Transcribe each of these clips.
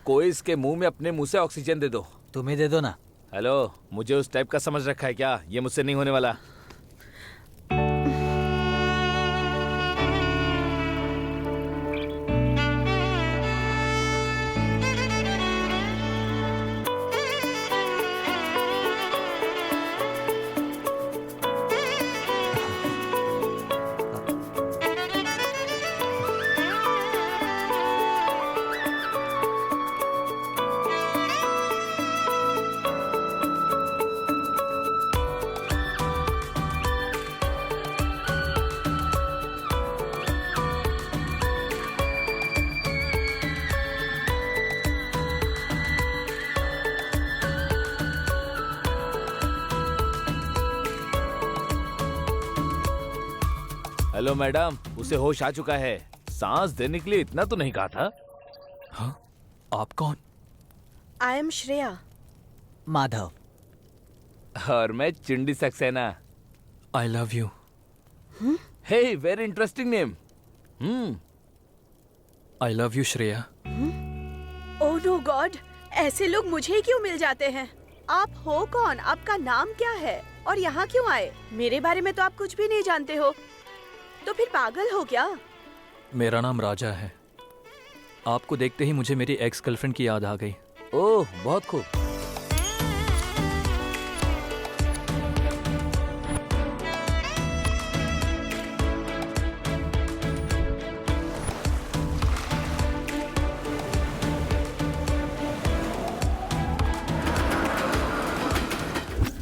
कोई इसके मुंह में अपने मुंह से ऑक्सीजन दे दो। तुम्हें दे दो ना। हेलो, मुझे उस टाइप का समझ रखा है क्या? ये मुझसे नहीं होने वाला। हेलो मैडम, उसे होश आ चुका है। सांस देने के लिए इतना तो नहीं कहा था। हाँ, आप कौन? I am Shreya. माधव। और मैं Chindi Saxena. I love you. Hey, very interesting name. I love you Shreya. Oh no god, ऐसे लोग मुझे ही क्यों मिल जाते हैं? आप हो कौन? आपका नाम क्या है? और यहाँ क्यों आए? मेरे बारे में तो आप कुछ भी नहीं जानते हो। तो फिर पागल हो क्या? मेरा नाम राजा है। आपको देखते ही मुझे मेरी एक्स गर्लफ्रेंड की याद आ गई। ओह, बहुत खूब।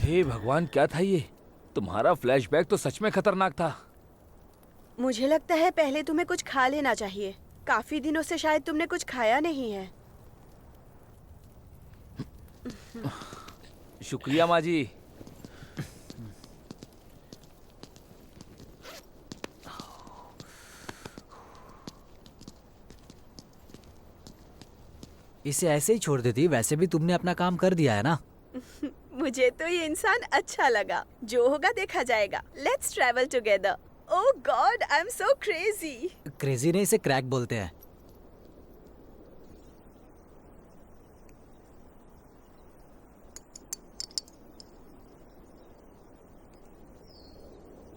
हे भगवान, क्या था ये? तुम्हारा फ्लैशबैक तो सच में खतरनाक था। मुझे लगता है पहले तुम्हें कुछ खा लेना चाहिए। काफी दिनों से शायद तुमने कुछ खाया नहीं है। शुक्रिया माँ जी। इसे ऐसे ही छोड़ देती, वैसे भी तुमने अपना काम कर दिया है ना। मुझे तो ये इंसान अच्छा लगा। जो होगा देखा जाएगा। Let's travel together. Oh God, I am so crazy. Crazy नहीं, इसे क्रैक बोलते हैं।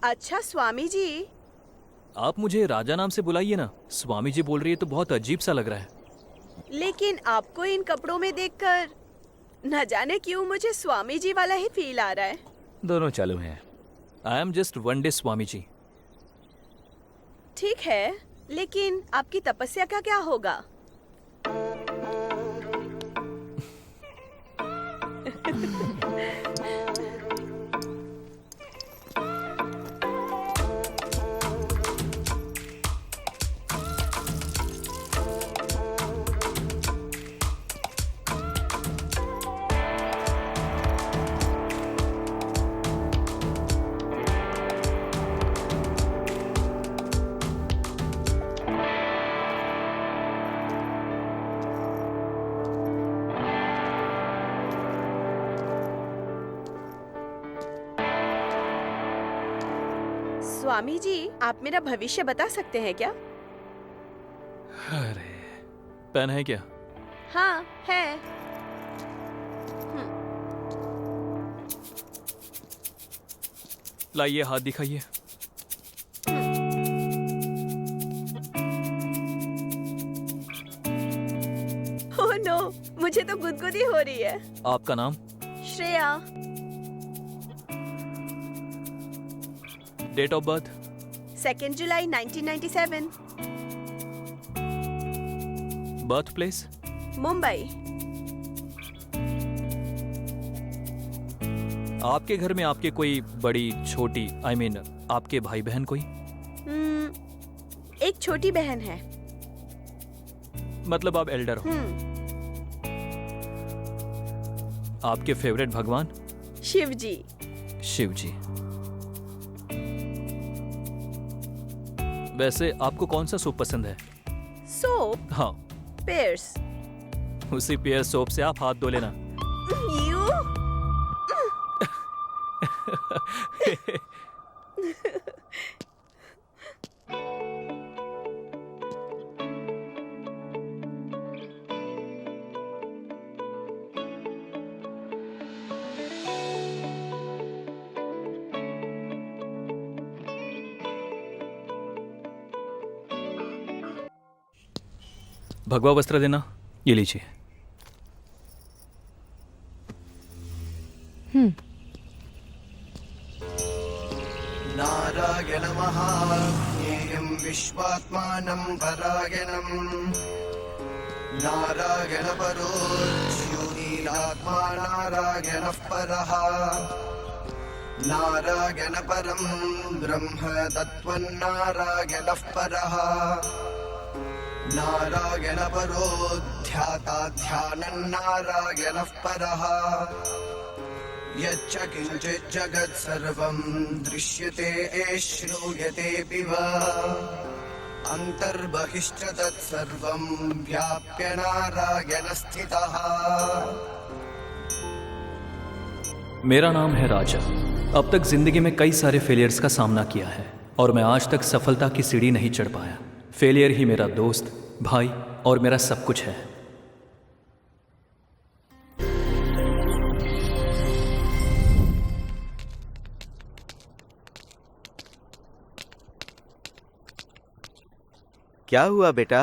अच्छा स्वामी जी। आप मुझे राजा नाम से बुलाइए ना। स्वामी जी बोल रही है तो बहुत अजीब सा लग रहा है। लेकिन आपको इन कपड़ों में देखकर न जाने क्यों मुझे स्वामी जी वाला ही फील आ रहा है। दोनों चालू हैं। I am just one day Swami ji. ठीक है, लेकिन आपकी तपस्या का क्या होगा? स्वामी जी, आप मेरा भविष्य बता सकते हैं क्या? अरे, पेन है क्या? हाँ है। लाइए, हाथ दिखाइए। ओह नो, मुझे तो गुदगुदी हो रही है। आपका नाम? श्रेया। Date of birth? 2 जुलाई 1997। Birth place? मुंबई। आपके घर में आपके कोई बड़ी छोटी I mean, आपके भाई बहन कोई? एक छोटी बहन है। मतलब आप एल्डर हो। आपके फेवरेट भगवान? शिव जी। शिव जी। वैसे आपको कौन सा सूप पसंद है? सोप? हाँ। पेयर्स। उसी पेयर सोप से आप हाथ धो लेना। यू? भगवा वस्त्र देना, ये लीजिए। नारायणमहाज्ञेयं विश्वात्मानं परायणम् नारायणपरो ज्योतिरात्मा नारायणः परः नारायणपरं ब्रह्म तत्त्वन्नारायणः परः नारायणपरो ध्याता ध्यानन्नारायणः परः यच्च किञ्चित् जगत् सर्वं दृश्यते श्रूयतेऽपि वा अन्तर्बहिश्च तत्सर्वं व्याप्य नारायणस्थितः। मेरा नाम है राजा। अब तक जिंदगी में कई सारे फेलियर्स का सामना किया है और मैं आज तक सफलता की सीढ़ी नहीं चढ़ पाया। फेलियर ही मेरा दोस्त, भाई और मेरा सब कुछ है। क्या हुआ बेटा?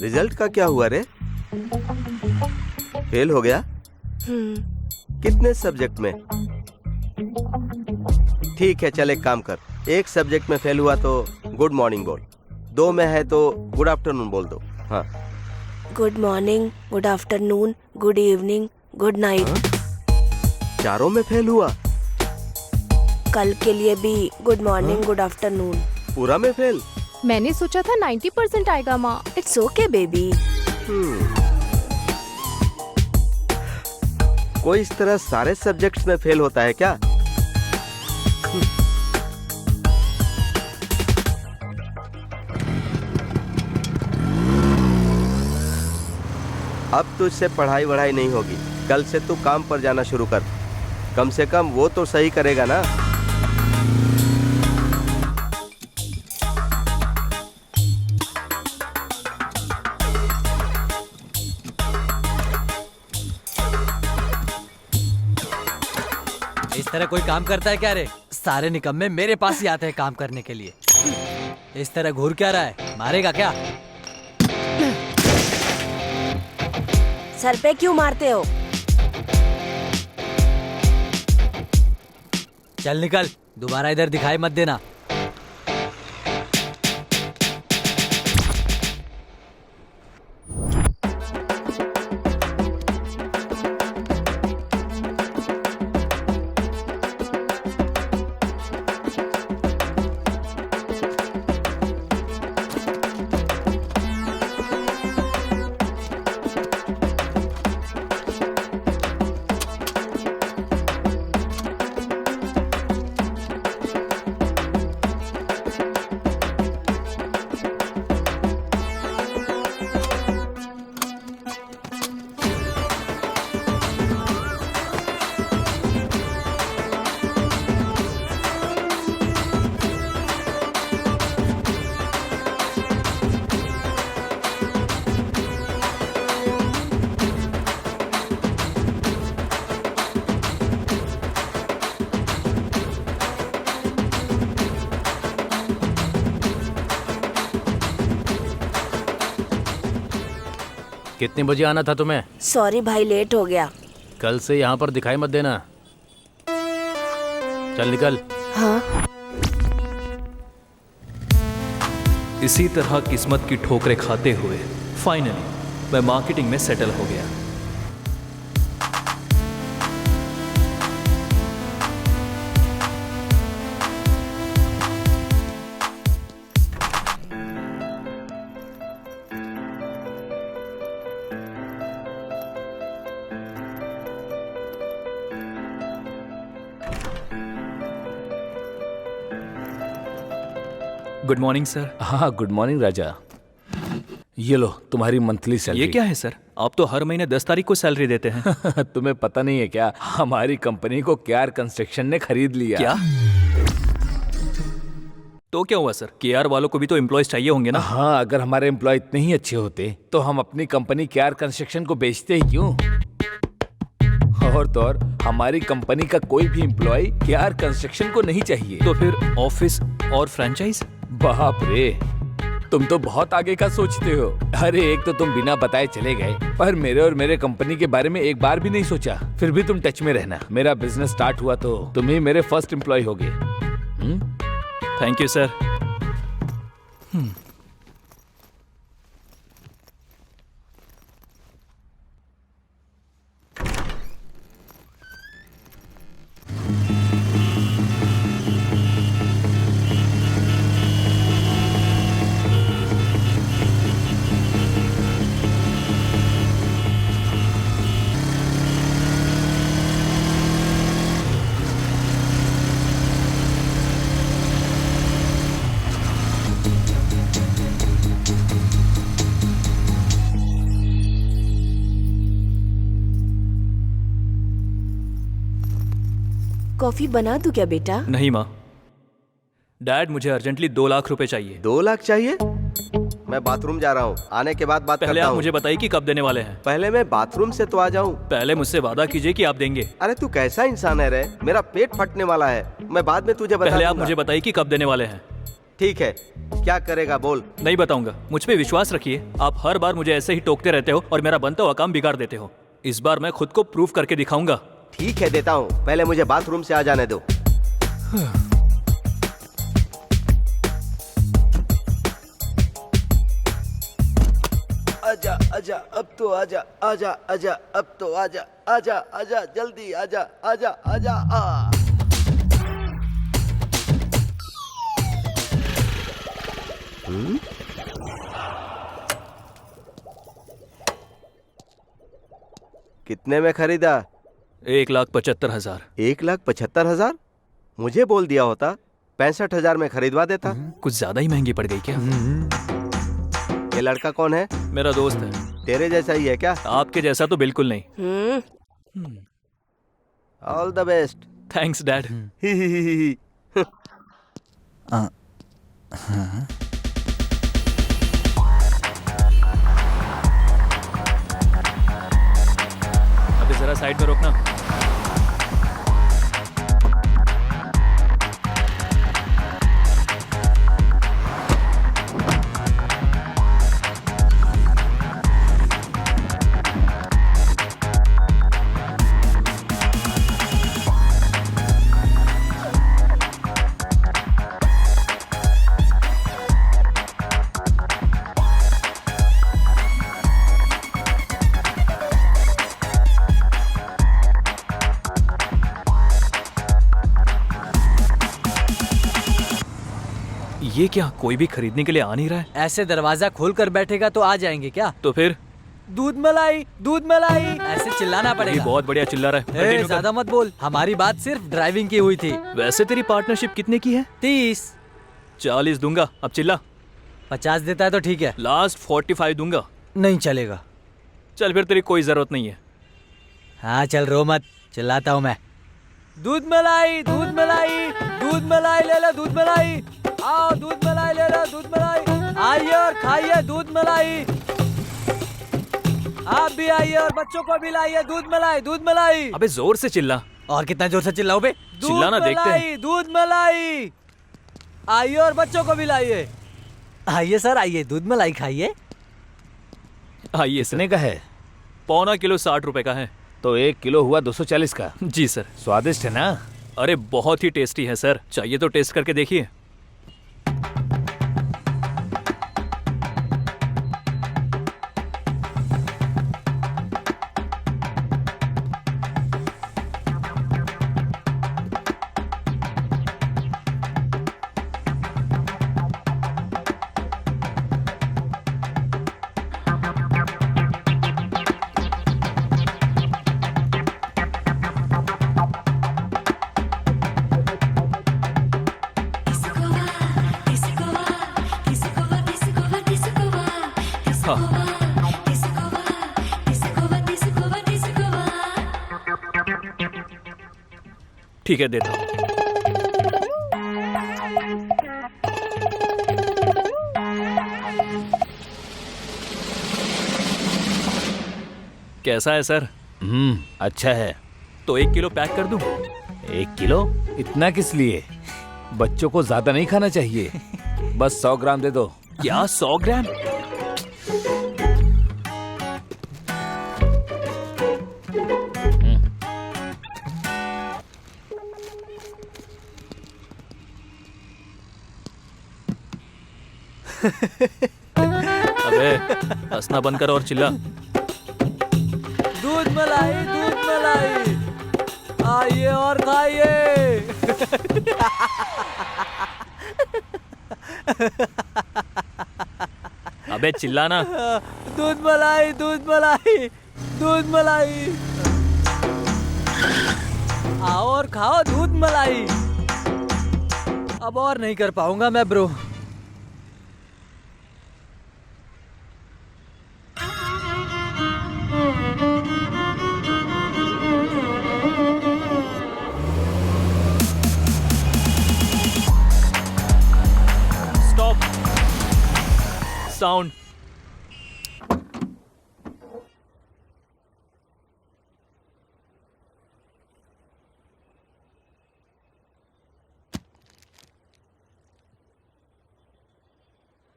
रिजल्ट का क्या हुआ रे? फेल हो गया? कितने सब्जेक्ट में? ठीक है, चल एक काम कर, एक सब्जेक्ट में फेल हुआ तो गुड मॉर्निंग बोल, 2 में है तो गुड आफ्टरनून बोल दो। हाँ, good morning, good afternoon, good evening, good night. चारों में फेल हुआ? कल के लिए भी गुड मॉर्निंग, गुड आफ्टरनून। पूरा में फेल? मैंने सोचा था 90% आएगा माँ। It's okay baby. कोई इस तरह सारे सब्जेक्ट्स में फेल होता है क्या? अब तो इससे पढ़ाई वढ़ाई नहीं होगी। कल से तू काम पर जाना शुरू कर, कम से कम वो तो सही करेगा ना। इस तरह कोई काम करता है क्या रे? सारे निकम्मे मेरे पास ही आते हैं काम करने के लिए। इस तरह घूर क्या रहा है? मारेगा क्या? सर पे क्यों मारते हो? चल निकल, दोबारा इधर दिखाई मत देना। कितने बजे आना था तुम्हें? सॉरी भाई, लेट हो गया। कल से यहाँ पर दिखाई मत देना। चल निकल। हाँ। इसी तरह किस्मत की ठोकरें खाते हुए फाइनली मैं मार्केटिंग में सेटल हो गया। Good morning sir. हाँ, गुड मॉर्निंग राजा। ये लो तुम्हारी मंथली सैलरी। ये क्या है सर? आप तो हर महीने 10 तारीख को सैलरी देते हैं। तुम्हें पता नहीं है क्या? हमारी कंपनी को केआर कंस्ट्रक्शन ने खरीद लिया। क्या? तो क्या हुआ सर? केआर वालों को भी तो एम्प्लॉयज चाहिए होंगे ना? हाँ, अगर हमारे एम्प्लॉय इतने ही अच्छे होते तो हम अपनी कंपनी केआर कंस्ट्रक्शन को बेचते ही क्यों? और तो और हमारी कंपनी का कोई भी एम्प्लॉय केआर कंस्ट्रक्शन को नहीं चाहिए। तो फिर ऑफिस और फ्रेंचाइज? बाप रे, तुम तो बहुत आगे का सोचते हो। अरे एक तो तुम बिना बताए चले गए, पर मेरे और मेरे कंपनी के बारे में एक बार भी नहीं सोचा। फिर भी तुम टच में रहना। मेरा बिजनेस स्टार्ट हुआ तो तुम ही मेरे फर्स्ट एम्प्लॉय होगे। Thank you sir. कॉफी बना दूं क्या बेटा? नहीं माँ। डैड मुझे अर्जेंटली 2 लाख रुपए चाहिए। 2 लाख चाहिए? मैं बाथरूम जा रहा हूँ, आने के बाद बात पहले करता आप हूँ। मुझे बताइए कि कब देने वाले हैं। पहले मैं बाथरूम से तो आ जाऊँ। पहले मुझसे वादा कीजिए कि आप देंगे। अरे तू कैसा इंसान है रे? मेरा पेट फटने वाला है। मैं बाद में तुझे बता पहले आप दूंगा। मुझे बताइए कि कब देने वाले हैं। ठीक है, क्या करेगा बोल। नहीं बताऊंगा। मुझ पे विश्वास रखिए। आप हर बार मुझे ऐसे ही टोकते रहते हो और मेरा बनता हुआ काम बिगाड़ देते हो। इस बार मैं खुद को प्रूव करके दिखाऊंगा। ठीक है, देता हूँ। पहले मुझे बाथरूम से आ जाने दो। आजा आजा, अब तो आजा, आजा आजा, अब तो आजा, आजा आजा, जल्दी आजा, आजा आजा। कितने में खरीदा? 1,75,000। 1,75,000? मुझे बोल दिया होता 65,000 में खरीदवा देता। कुछ ज्यादा ही महंगी पड़ गई क्या? ये लड़का कौन है? मेरा दोस्त है। तेरे जैसा ही है क्या? आपके जैसा तो बिल्कुल नहीं। All the best. Thanks dad. अभी जरा साइड में रोकना। ये क्या, कोई भी खरीदने के लिए आ नहीं रहा है? ऐसे दरवाजा खोल कर बैठेगा तो आ जाएंगे क्या? तो फिर दूध मलाई, दूध मलाई, ऐसे चिल्लाना ये पड़ेगा। बहुत बढ़िया चिल्ला रहा है। ए, Continue कर। ज्यादा मत बोल। हमारी बात सिर्फ ड्राइविंग की हुई थी। वैसे तेरी पार्टनरशिप कितने की है? 30। 40 दूंगा। अब चिल्ला। 50 देता है तो ठीक है। लास्ट 45 दूंगा। नहीं चलेगा। चल फिर, तेरी कोई जरूरत नहीं है। हाँ चल, रो मत, चिल्लाता हूँ मैं। दूध मलाई, दूध मलाई, दूध मलाई ले लो, दूध मलाई। आओ दूध मलाई ले लो, दूध मलाई। आइए और खाइए दूध मलाई। आप भी आइए और बच्चों को भी लाइए दूध मलाई, दूध मलाई। अबे जोर से चिल्ला। और कितना जोर से चिल्लाओ बे? चिल्लाना देखते हैं। दूध मलाई। आइए और बच्चों को भी लाइए। आइए सर, आइए दूध मलाई खाइए। आइए सर। कितने का है? 1.25 किलो 60 रुपए का है। तो 1 किलो हुआ 240 का। जी सर। स्वादिष्ट है ना? अरे बहुत ही टेस्टी है सर। चाहिए तो टेस्ट करके देखिए। ठीक है, देता हूँ। कैसा है सर? अच्छा है। तो 1 किलो पैक कर दूं? 1 किलो? इतना किस लिए? बच्चों को ज्यादा नहीं खाना चाहिए। बस 100 ग्राम दे दो। क्या 100 ग्राम? अबे हंसना बंद कर और चिल्ला। दूध मलाई आइए और खाइए। अबे चिल्लाना। दूध मलाई आओ और खाओ दूध मलाई। अब और नहीं कर पाऊंगा मैं ब्रो। Stop sound.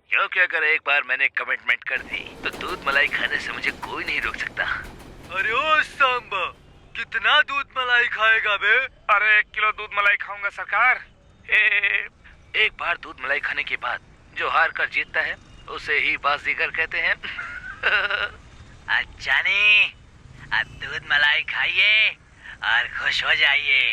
क्योंकि अगर एक बार मैंने कमिटमेंट कर दी तो दूध मलाई खाने से मुझे कोई नहीं रोक सकता। अरे ओ सांबा, कितना दूध मलाई खाएगा बे? अरे 1 किलो दूध मलाई खाऊंगा सरकार। एक बार दूध मलाई खाने के बाद जो हार कर जीतता है उसे ही बाजीगर कहते हैं। अच्छा नहीं, अब दूध मलाई खाइए और खुश हो जाइए।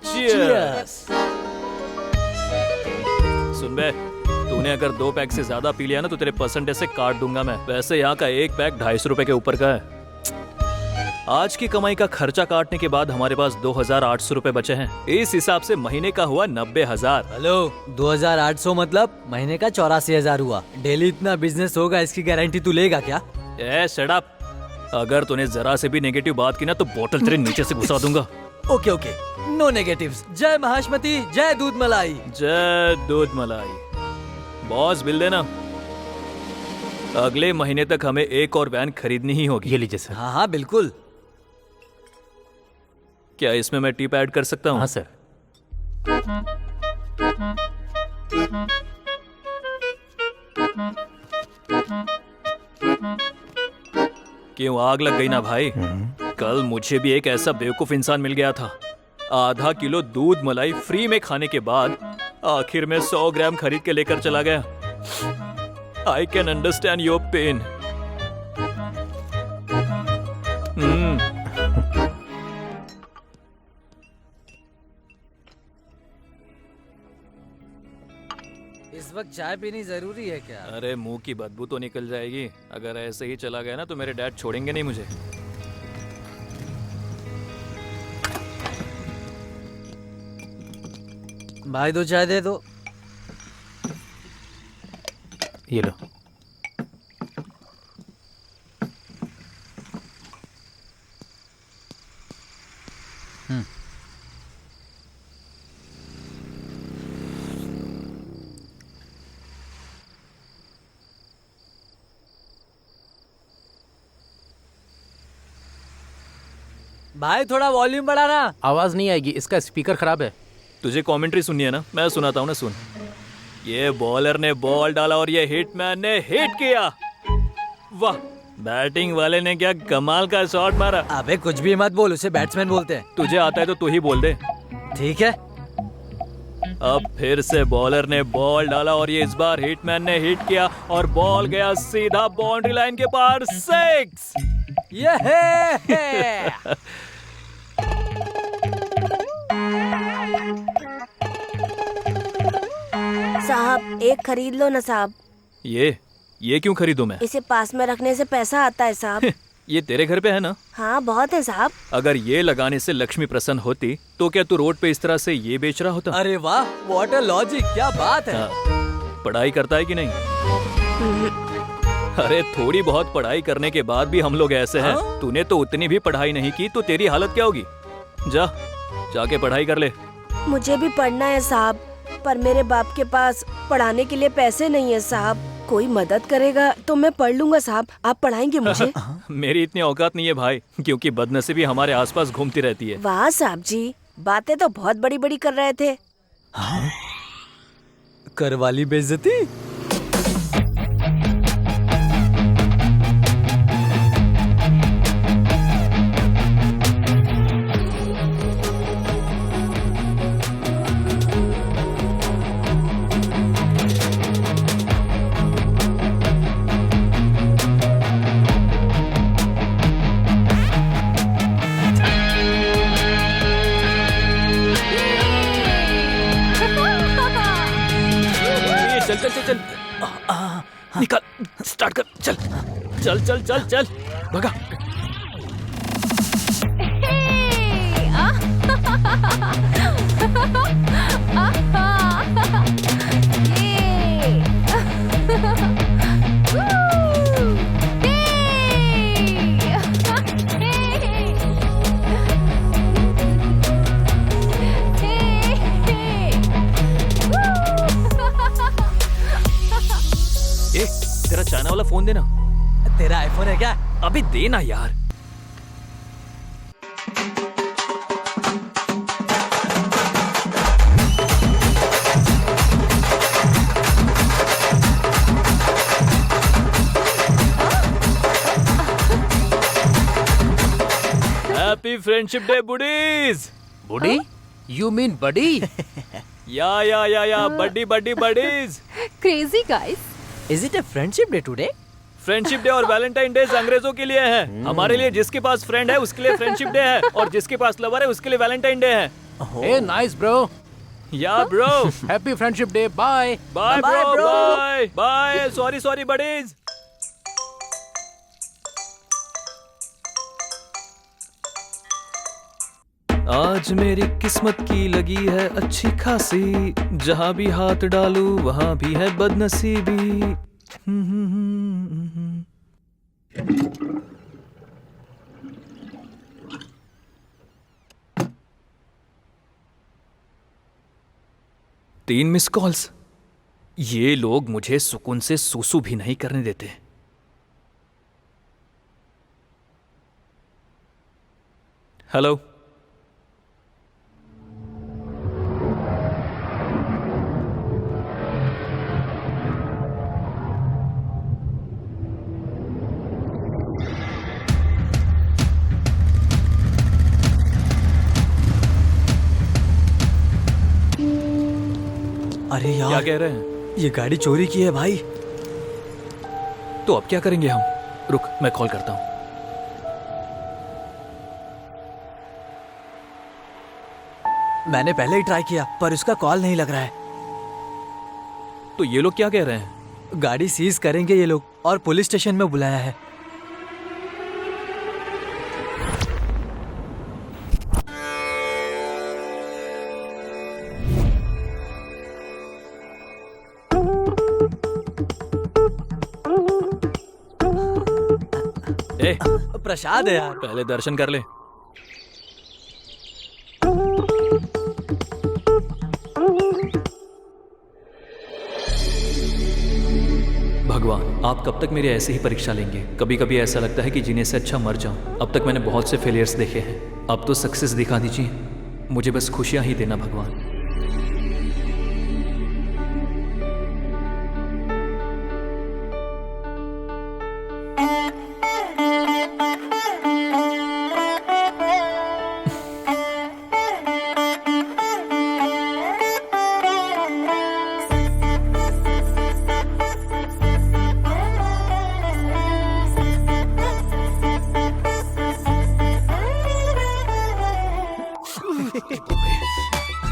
Cheers! सुन बे, तूने अगर 2 पैक से ज्यादा पी लिया ना तो तेरे परसेंटेज से काट दूंगा मैं। वैसे यहाँ का एक पैक 250 रुपए के ऊपर का है। आज की कमाई का खर्चा काटने के बाद हमारे पास 2800 रुपए बचे हैं। इस हिसाब से महीने का हुआ 90,000। हेलो, 2800 मतलब महीने का 84,000 हुआ। डेली इतना बिजनेस होगा इसकी गारंटी तू लेगा क्या? ए शट अप। अगर तूने जरा से भी नेगेटिव बात की ना तो बोतल तेरे नीचे से घुसा दूंगा। Okay, no negatives. जय महाश्मती, जय दूध मलाई। जय दूध मलाई। बॉस बिल देना। अगले महीने तक हमें एक और वैन खरीदनी ही होगी। ये लीजिए सर। हाँ बिल्कुल। क्या इसमें मैं टिप ऐड कर सकता हूँ? हाँ सर। क्यों आग लग गई ना भाई? कल मुझे भी एक ऐसा बेवकूफ इंसान मिल गया था। आधा किलो दूध मलाई फ्री में खाने के बाद आखिर में 100 ग्राम खरीद के लेकर चला गया। I can understand your pain. इस वक्त चाय पीनी जरूरी है क्या? अरे मुंह की बदबू तो निकल जाएगी। अगर ऐसे ही चला गया ना तो मेरे डैड छोड़ेंगे नहीं मुझे। भाई 2 चाय दे दो। ये लो। भाई थोड़ा वॉल्यूम बढ़ाना। आवाज नहीं आएगी, इसका स्पीकर खराब है। तुझे कमेंट्री सुननी है ना? मैं सुनाता हूँ ना, सुन। ये बॉलर ने बॉल डाला और ये हिटमैन ने हिट किया। वाह, बैटिंग वाले ने क्या कमाल का शॉट मारा। अबे कुछ भी मत बोल, उसे बैट्समैन बोलते हैं। तुझे आता है तो तू ही बोल दे। ठीक है। अब फिर से बॉलर ने बॉल डाला और ये इस बार हिटमैन ने हिट किया और बॉल गया सीधा बाउंड्री लाइन के पार। 6। ये है। साहब एक खरीद लो ना साहब। ये क्यों खरीदूं मैं? इसे पास में रखने से पैसा आता है साहब। ये तेरे घर पे है ना? हाँ बहुत है साहब। अगर ये लगाने से लक्ष्मी प्रसन्न होती तो क्या तू रोड पे इस तरह से ये बेच रहा होता? अरे वाह, व्हाट अ लॉजिक, क्या बात है। पढ़ाई करता है कि नहीं? अरे थोड़ी बहुत पढ़ाई करने के बाद भी हम लोग ऐसे हैं। तूने तो उतनी भी पढ़ाई नहीं की तो तेरी हालत क्या होगी? जा, जाके पढ़ाई कर ले। मुझे भी पढ़ना है साहब, पर मेरे बाप के पास पढ़ाने के लिए पैसे नहीं है साहब। कोई मदद करेगा तो मैं पढ़ लूंगा साहब। आप पढ़ाएंगे मुझे? मेरी इतनी औकात नहीं है भाई, क्योंकि बदनसीबी हमारे आसपास घूमती रहती है। वाह साहब जी, बातें तो बहुत बड़ी बड़ी कर रहे थे। कर वाली बेइज्जती। चल चल चल चल, निकाल, स्टार्ट कर, चल चल चल चल चल, भगा। ए, तेरा चाइना वाला फोन देना। तेरा आईफोन है क्या? अभी देना यार। Happy friendship day buddies. Buddy? You mean buddy? या buddy buddy buddies. Crazy guys. Is it a friendship day today? Friendship day और वैलेंटाइन डे अंग्रेजों के लिए है। हमारे लिए जिसके पास फ्रेंड है उसके लिए फ्रेंडशिप डे है, और जिसके पास लवर है उसके लिए वैलेंटाइन डे है। A nice bro. Yeah bro. Happy friendship day. Bye bye bro, bye bye. Sorry sorry buddies. आज मेरी किस्मत की लगी है अच्छी खासी, जहां भी हाथ डालू वहां भी है बदनसीबी। तीन मिस कॉल्स। ये लोग मुझे सुकून से सूसू भी नहीं करने देते। हेलो। अरे यार, क्या कह रहे हैं? ये गाड़ी चोरी की है भाई। तो अब क्या करेंगे हम? रुक, मैं कॉल करता हूं। मैंने पहले ही ट्राई किया पर उसका कॉल नहीं लग रहा है। तो ये लोग क्या कह रहे हैं? गाड़ी सीज करेंगे ये लोग और पुलिस स्टेशन में बुलाया है। ए, प्रसाद है यार। पहले दर्शन कर ले। भगवान, आप कब तक मेरी ऐसे ही परीक्षा लेंगे? कभी कभी ऐसा लगता है कि जीने से अच्छा मर जाऊं। अब तक मैंने बहुत से फेलियर्स देखे हैं, अब तो सक्सेस दिखा दीजिए। मुझे बस खुशियां ही देना भगवान।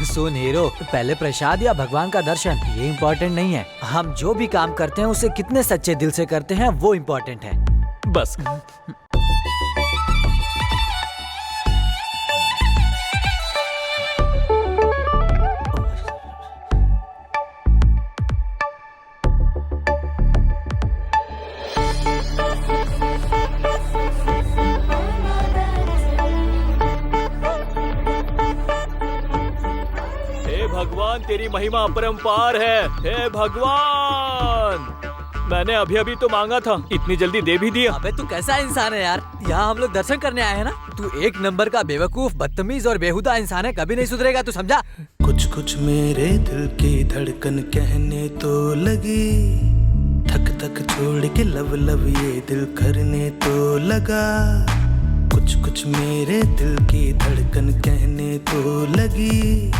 सुन हीरो, पहले प्रसाद या भगवान का दर्शन ये इम्पोर्टेंट नहीं है। हम जो भी काम करते हैं उसे कितने सच्चे दिल से करते हैं वो इम्पोर्टेंट है। बस। भगवान तेरी महिमा अपरंपार है। हे भगवान, मैंने अभी अभी तो मांगा था, इतनी जल्दी दे भी दिया। अबे तू कैसा इंसान है यार? यहाँ हम लोग दर्शन करने आए हैं ना। तू एक नंबर का बेवकूफ, बदतमीज और बेहुदा इंसान है, कभी नहीं सुधरेगा, तू समझा? कुछ कुछ मेरे दिल की धड़कन कहने तो लगी, थक थक छोड़ के लब लब ये दिल करने तो लगा। कुछ कुछ मेरे दिल की धड़कन कहने तो लगी,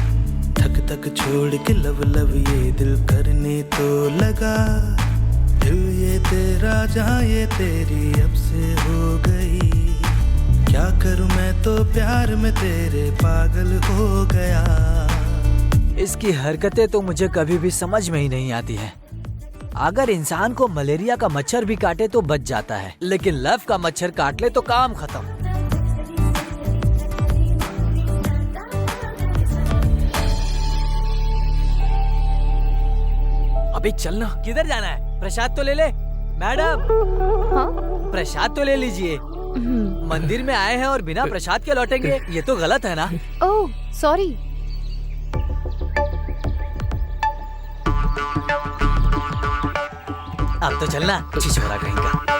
थक थक छोड़ के लब लब ये दिल करने तो लगा। दिल ये तेरा जहाँ ये तेरी अब से हो गई, क्या करूँ मैं तो प्यार में तेरे पागल हो गया। इसकी हरकतें तो मुझे कभी भी समझ में ही नहीं आती है। अगर इंसान को मलेरिया का मच्छर भी काटे तो बच जाता है, लेकिन लव का मच्छर काट ले तो काम खत्म। अभी चलना। किधर जाना है? प्रसाद तो ले ले मैडम। हाँ? प्रसाद तो ले लीजिए। मंदिर में आए हैं और बिना प्रसाद के लौटेंगे, ये तो गलत है ना? Oh sorry. अब तो चलना, छिछोरा कहीं का।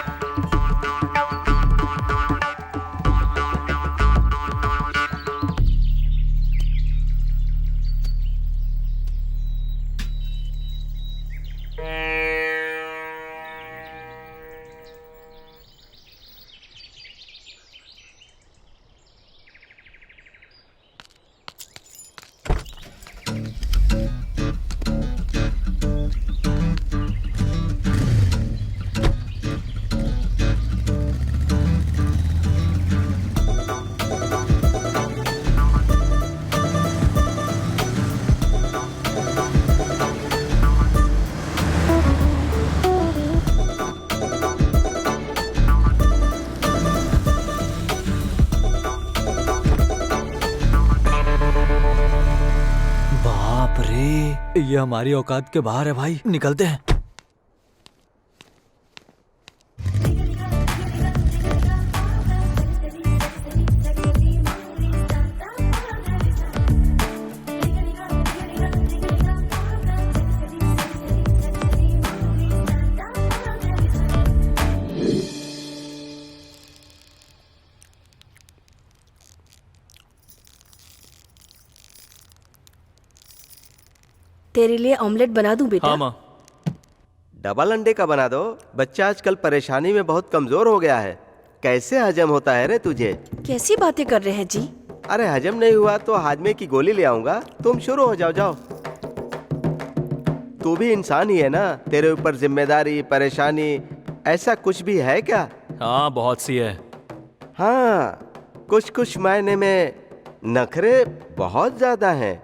बाप रे, ये हमारी औकात के बाहर है भाई, निकलते हैं। तेरे लिए ऑमलेट बना दूं बेटा? हाँ माँ। डबल अंडे का बना दो। बच्चा आजकल परेशानी में बहुत कमजोर हो गया है। कैसे हजम होता है रे तुझे? कैसी बातें कर रहे हैं जी? अरे हजम नहीं हुआ तो हाजमे की गोली ले आऊंगा, तुम शुरू हो जाओ। जाओ, तू भी इंसान ही है ना, तेरे ऊपर जिम्मेदारी परेशानी ऐसा कुछ भी है क्या? हाँ बहुत सी है। हाँ, कुछ कुछ मायने में नखरे बहुत ज्यादा हैं।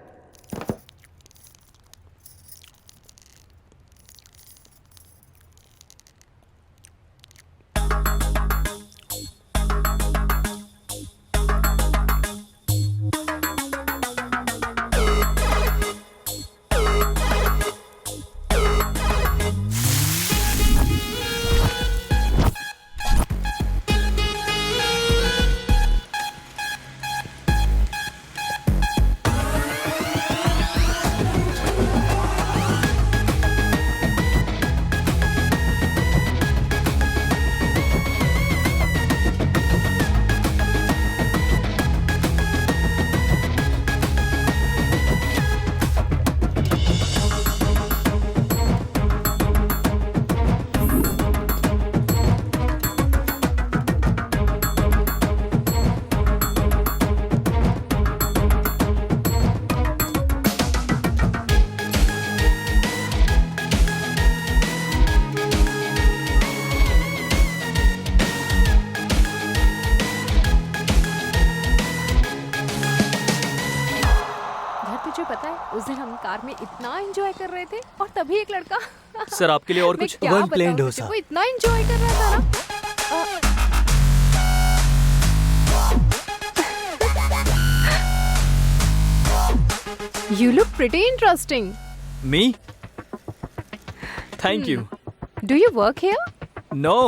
उस दिन हम कार में इतना एंजॉय कर रहे थे और तभी एक लड़का सर आपके लिए और मैं कुछ? क्या वन बताऊं प्लेन तुझे, डोसा। वो इतना एंजॉय कर रहा था ना। You look pretty interesting. Me? Thank you. Do you work here? No,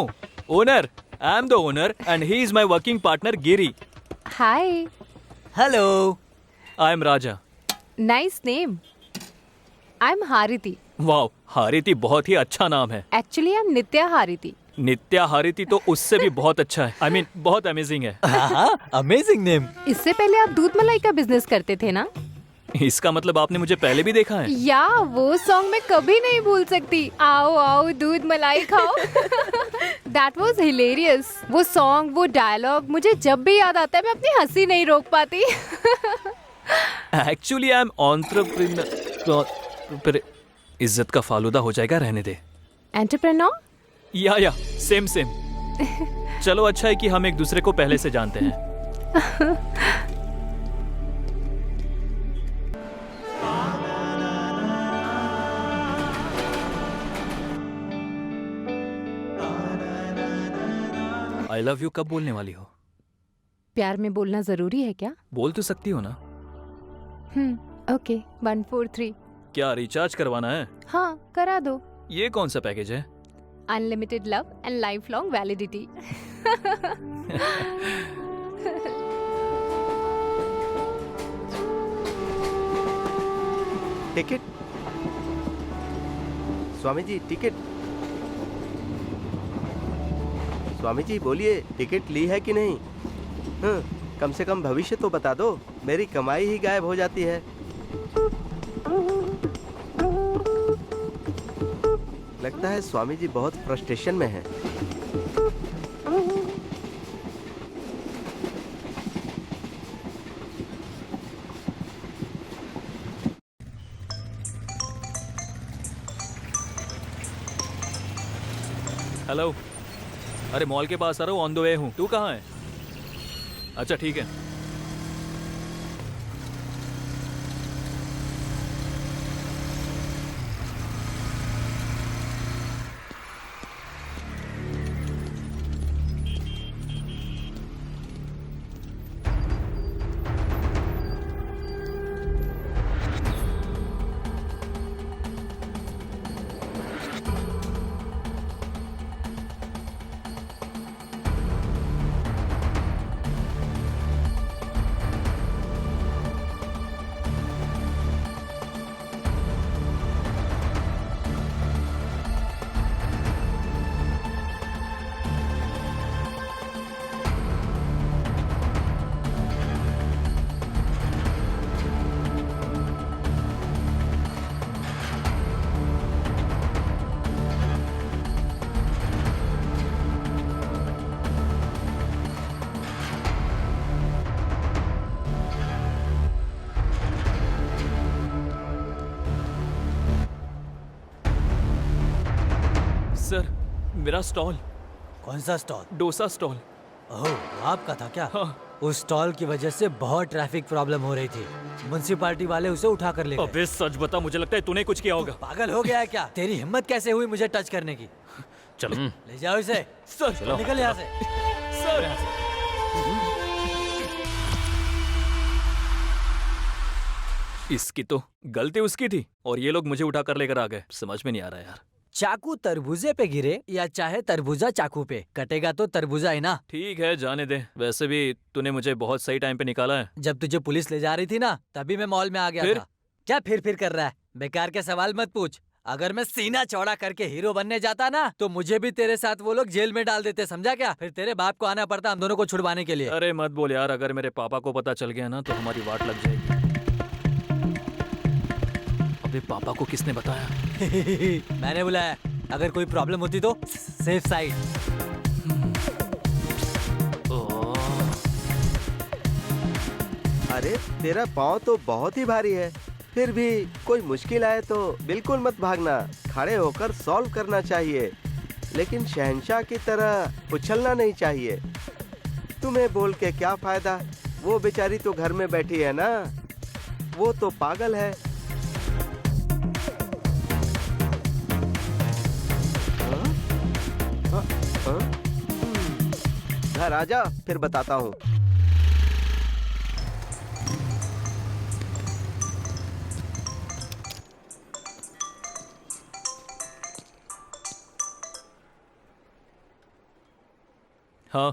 owner. I am the owner and he is my working partner Giri. Hi. Hello. I am Raja. Nice name. I am Hariti. वाह, हारिती बहुत ही अच्छा नाम है। Actually I am नित्या हारिती। नित्या हारिती तो उससे भी बहुत अच्छा है। I mean, बहुत अमेजिंग है। Amazing name. इससे पहले आप दूध मलाई का बिजनेस करते थे ना? इसका मतलब आपने मुझे पहले भी देखा है? या वो सॉन्ग मैं कभी नहीं भूल सकती, आओ आओ दूध मलाई खाओ। That was hilarious. वो सॉन्ग, वो डायलॉग मुझे जब भी याद आता है मैं अपनी हंसी नहीं रोक पाती। Actually I am entrepreneur. इज्जत का फालूदा हो जाएगा, रहने दे। एंटरप्रेन्योर? या सेम सेम। चलो अच्छा है कि हम एक दूसरे को पहले से जानते हैं। आई लव यू कब बोलने वाली हो? प्यार में बोलना जरूरी है क्या? बोल तो सकती हो ना। ओके 1 4 3। क्या रिचार्ज करवाना है? हाँ करा दो। ये कौन सा पैकेज है? Unlimited love and life long validity. Ticket. Swami ji ticket. Swami ji बोलिए, टिकट ली है कि नहीं? कम से कम भविष्य तो बता दो, मेरी कमाई ही गायब हो जाती है। लगता है स्वामी जी बहुत फ्रस्ट्रेशन में हैं। हेलो, अरे मॉल के पास आ रहा हूँ, ऑन द वे हूँ। तू कहाँ है? अच्छा ठीक है। सर, मेरा स्टॉल। कौन सा स्टॉल? डोसा स्टॉल। ओह, आपका था क्या? हाँ। उस स्टॉल की वजह से बहुत ट्रैफिक प्रॉब्लम हो रही थी। म्युनिसिपैलिटी वाले उसे उठा कर ले गए। अबे सच बता, मुझे लगता है तूने कुछ किया होगा। पागल हो गया है क्या? तेरी हिम्मत कैसे हुई मुझे टच करने की? चलो ले जाओ इसे। सर, निकल यहाँ से। सर। इसकी तो गलती उसकी थी और ये लोग मुझे उठा कर लेकर आ गए। समझ में नहीं आ रहा यार। चाकू तरबूजे पे गिरे या चाहे तरबूजा चाकू पे, कटेगा तो तरबूजा ही ना। ठीक है, जाने दे। वैसे भी तूने मुझे बहुत सही टाइम पे निकाला है। जब तुझे पुलिस ले जा रही थी ना, तभी मैं मॉल में आ गया फिर? था। क्या फिर कर रहा है? बेकार के सवाल मत पूछ। अगर मैं सीना चौड़ा करके हीरो बनने जाता ना, तो मुझे भी तेरे साथ वो लोग जेल में डाल देते, समझा क्या? फिर तेरे बाप को आना पड़ता हम दोनों को छुड़वाने के लिए। अरे मत बोल यार, अगर मेरे पापा को पता चल गया ना तो हमारी वाट लग जाएगी। अबे पापा को किसने बताया? मैंने बुलाया। अगर कोई प्रॉब्लम होती तो सेफ साइड। अरे तेरा पाँव तो बहुत ही भारी है, फिर भी कोई मुश्किल आए तो बिल्कुल मत भागना, खड़े होकर सॉल्व करना चाहिए, लेकिन शहंशाह की तरह उछलना नहीं चाहिए। तुम्हें बोल के क्या फायदा? वो बेचारी तो घर में बैठी है ना, वो तो पागल है। घर आजा, फिर बताता हूँ। हाँ,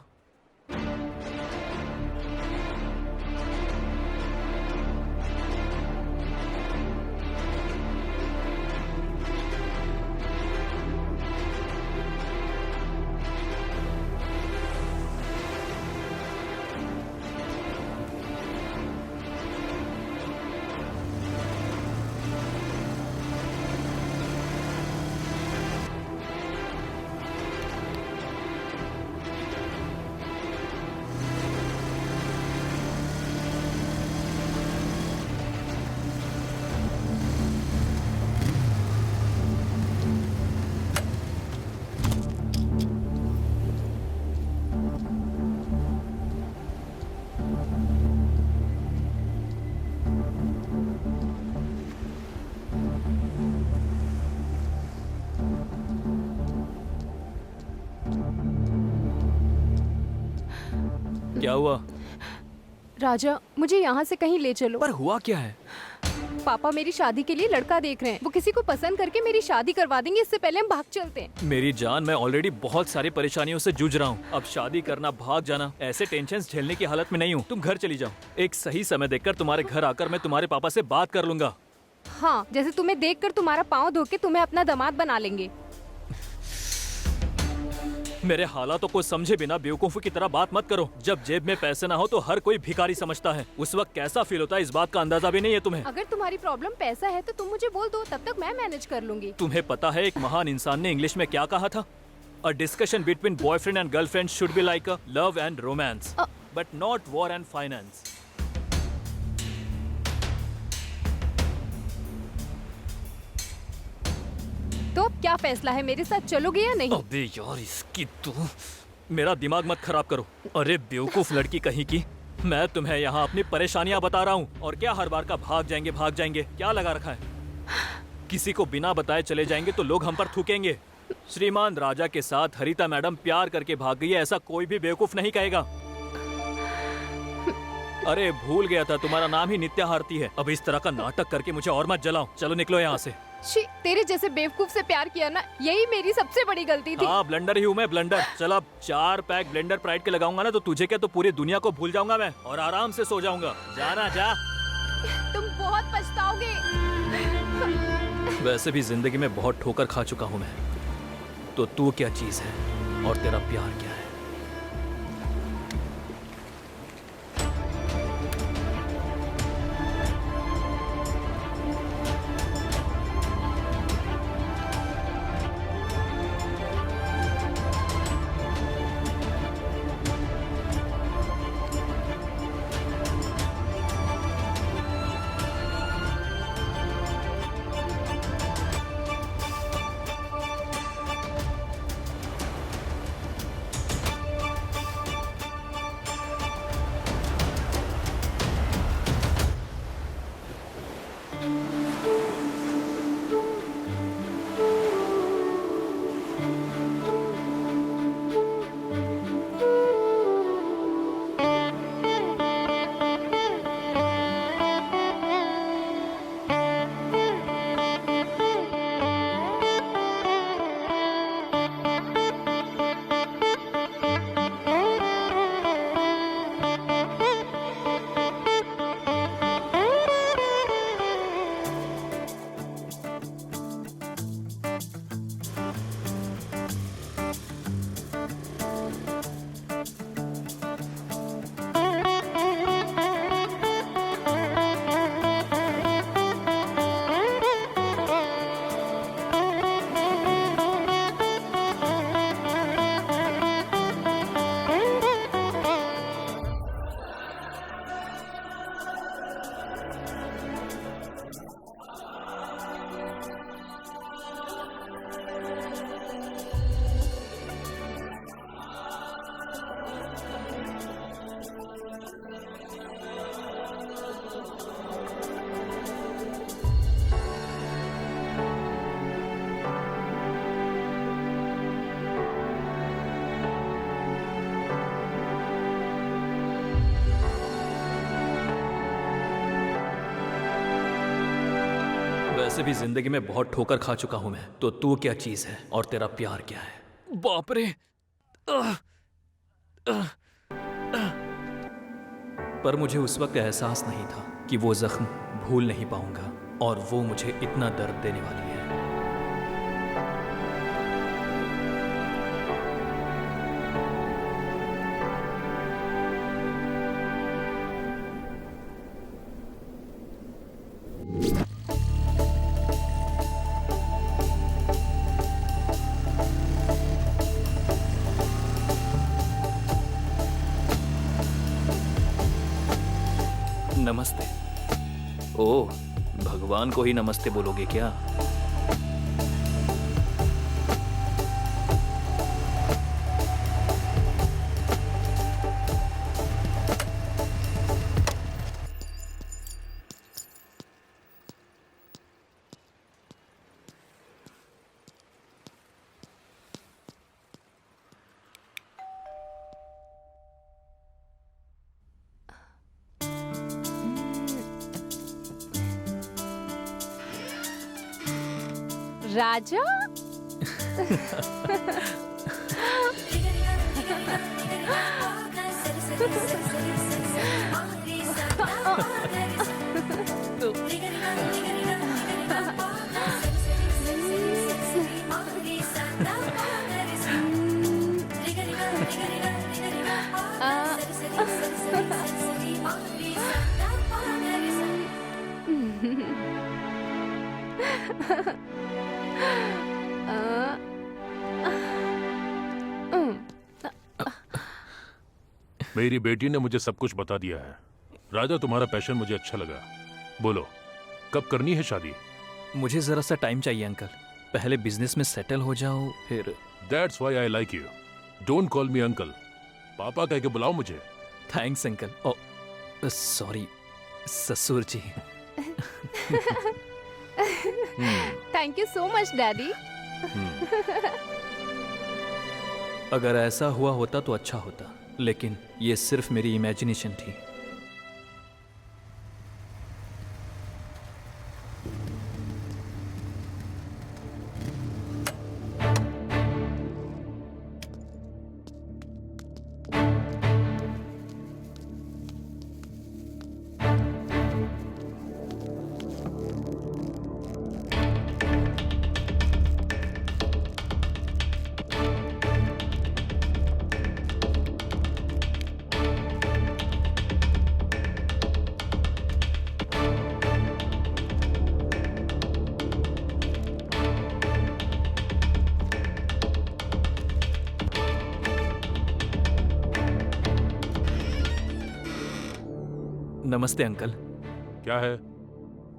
क्या हुआ? राजा, मुझे यहाँ से कहीं ले चलो। पर हुआ क्या है? पापा मेरी शादी के लिए लड़का देख रहे हैं। वो किसी को पसंद करके मेरी शादी करवा देंगे। इससे पहले हम भाग चलते हैं। मेरी जान, मैं ऑलरेडी बहुत सारी परेशानियों से जूझ रहा हूँ। अब शादी करना, भाग जाना, ऐसे टेंशन झेलने की हालत में नहीं हूँ। तुम घर चली जाओ। एक सही समय देखकर तुम्हारे घर आकर मैं तुम्हारे पापा से बात कर लूंगा। हाँ, जैसे तुम्हें देखकर तुम्हारा पाँव धो के तुम्हें अपना दामाद बना लेंगे। मेरे हालातों को समझे बिना बेवकूफों की तरह बात मत करो। जब जेब में पैसे ना हो तो हर कोई भिखारी समझता है। उस वक्त कैसा फील होता है इस बात का अंदाजा भी नहीं है तुम्हें। अगर तुम्हारी प्रॉब्लम पैसा है तो तुम मुझे बोल दो, तब तक मैं मैनेज कर लूंगी। तुम्हें पता है एक महान इंसान ने इंग्लिश में क्या कहा था? A discussion between boyfriend and girlfriend should be like a love and romance, but not war and finance. तो अब क्या फैसला है, मेरे साथ चलोगे या नहीं? अबे यार, इसकी तो मेरा दिमाग मत खराब करो। अरे बेवकूफ लड़की कहीं की, मैं तुम्हें यहाँ अपनी परेशानियाँ बता रहा हूँ और क्या हर बार का भाग जाएंगे क्या लगा रखा है? किसी को बिना बताए चले जाएंगे तो लोग हम पर थूकेंगे। श्रीमान राजा के साथ हरिता मैडम प्यार करके भाग गई है, ऐसा कोई भी बेवकूफ नहीं कहेगा। अरे भूल गया था, तुम्हारा नाम ही नित्या हारती है। अब इस तरह का नाटक करके मुझे और मत जलाओ। चलो निकलो यहाँ से। शी, तेरे जैसे बेवकूफ से प्यार किया ना, यही मेरी सबसे बड़ी गलती थी। हाँ, ब्लंडर ही हूँ मैं, ब्लंडर। चल अब 4 पैक ब्लेंडर प्राइड के लगाऊंगा ना तो तुझे क्या, तो पूरी दुनिया को भूल जाऊंगा मैं और आराम से सो जाऊंगा। जाना जा। तुम बहुत पछताओगे। वैसे भी जिंदगी में बहुत ठोकर खा चुका हूँ मैं, तो तू क्या चीज है और तेरा प्यार क्या है? वैसे भी जिंदगी में बहुत ठोकर खा चुका हूं मैं, तो तू क्या चीज है और तेरा प्यार क्या है? बाप रे। पर मुझे उस वक्त एहसास नहीं था कि वो जख्म भूल नहीं पाऊंगा और वो मुझे इतना दर्द देने वाली है। नमस्ते। ओह, भगवान को ही नमस्ते बोलोगे क्या? राजा। मेरी बेटी ने मुझे सब कुछ बता दिया है। राजा, तुम्हारा पैशन मुझे अच्छा लगा। बोलो, कब करनी है शादी? मुझे जरा सा टाइम चाहिए अंकल। पहले बिजनेस में सेटल हो जाओ, फिर। That's why I like you. Don't call me uncle, पापा कह के बुलाओ मुझे। Thanks uncle. ओ सॉरी, ससुर जी। Thank you so much daddy. अगर ऐसा हुआ होता तो अच्छा होता, लेकिन ये सिर्फ मेरी इमेजिनेशन थी। नमस्ते अंकल। क्या है?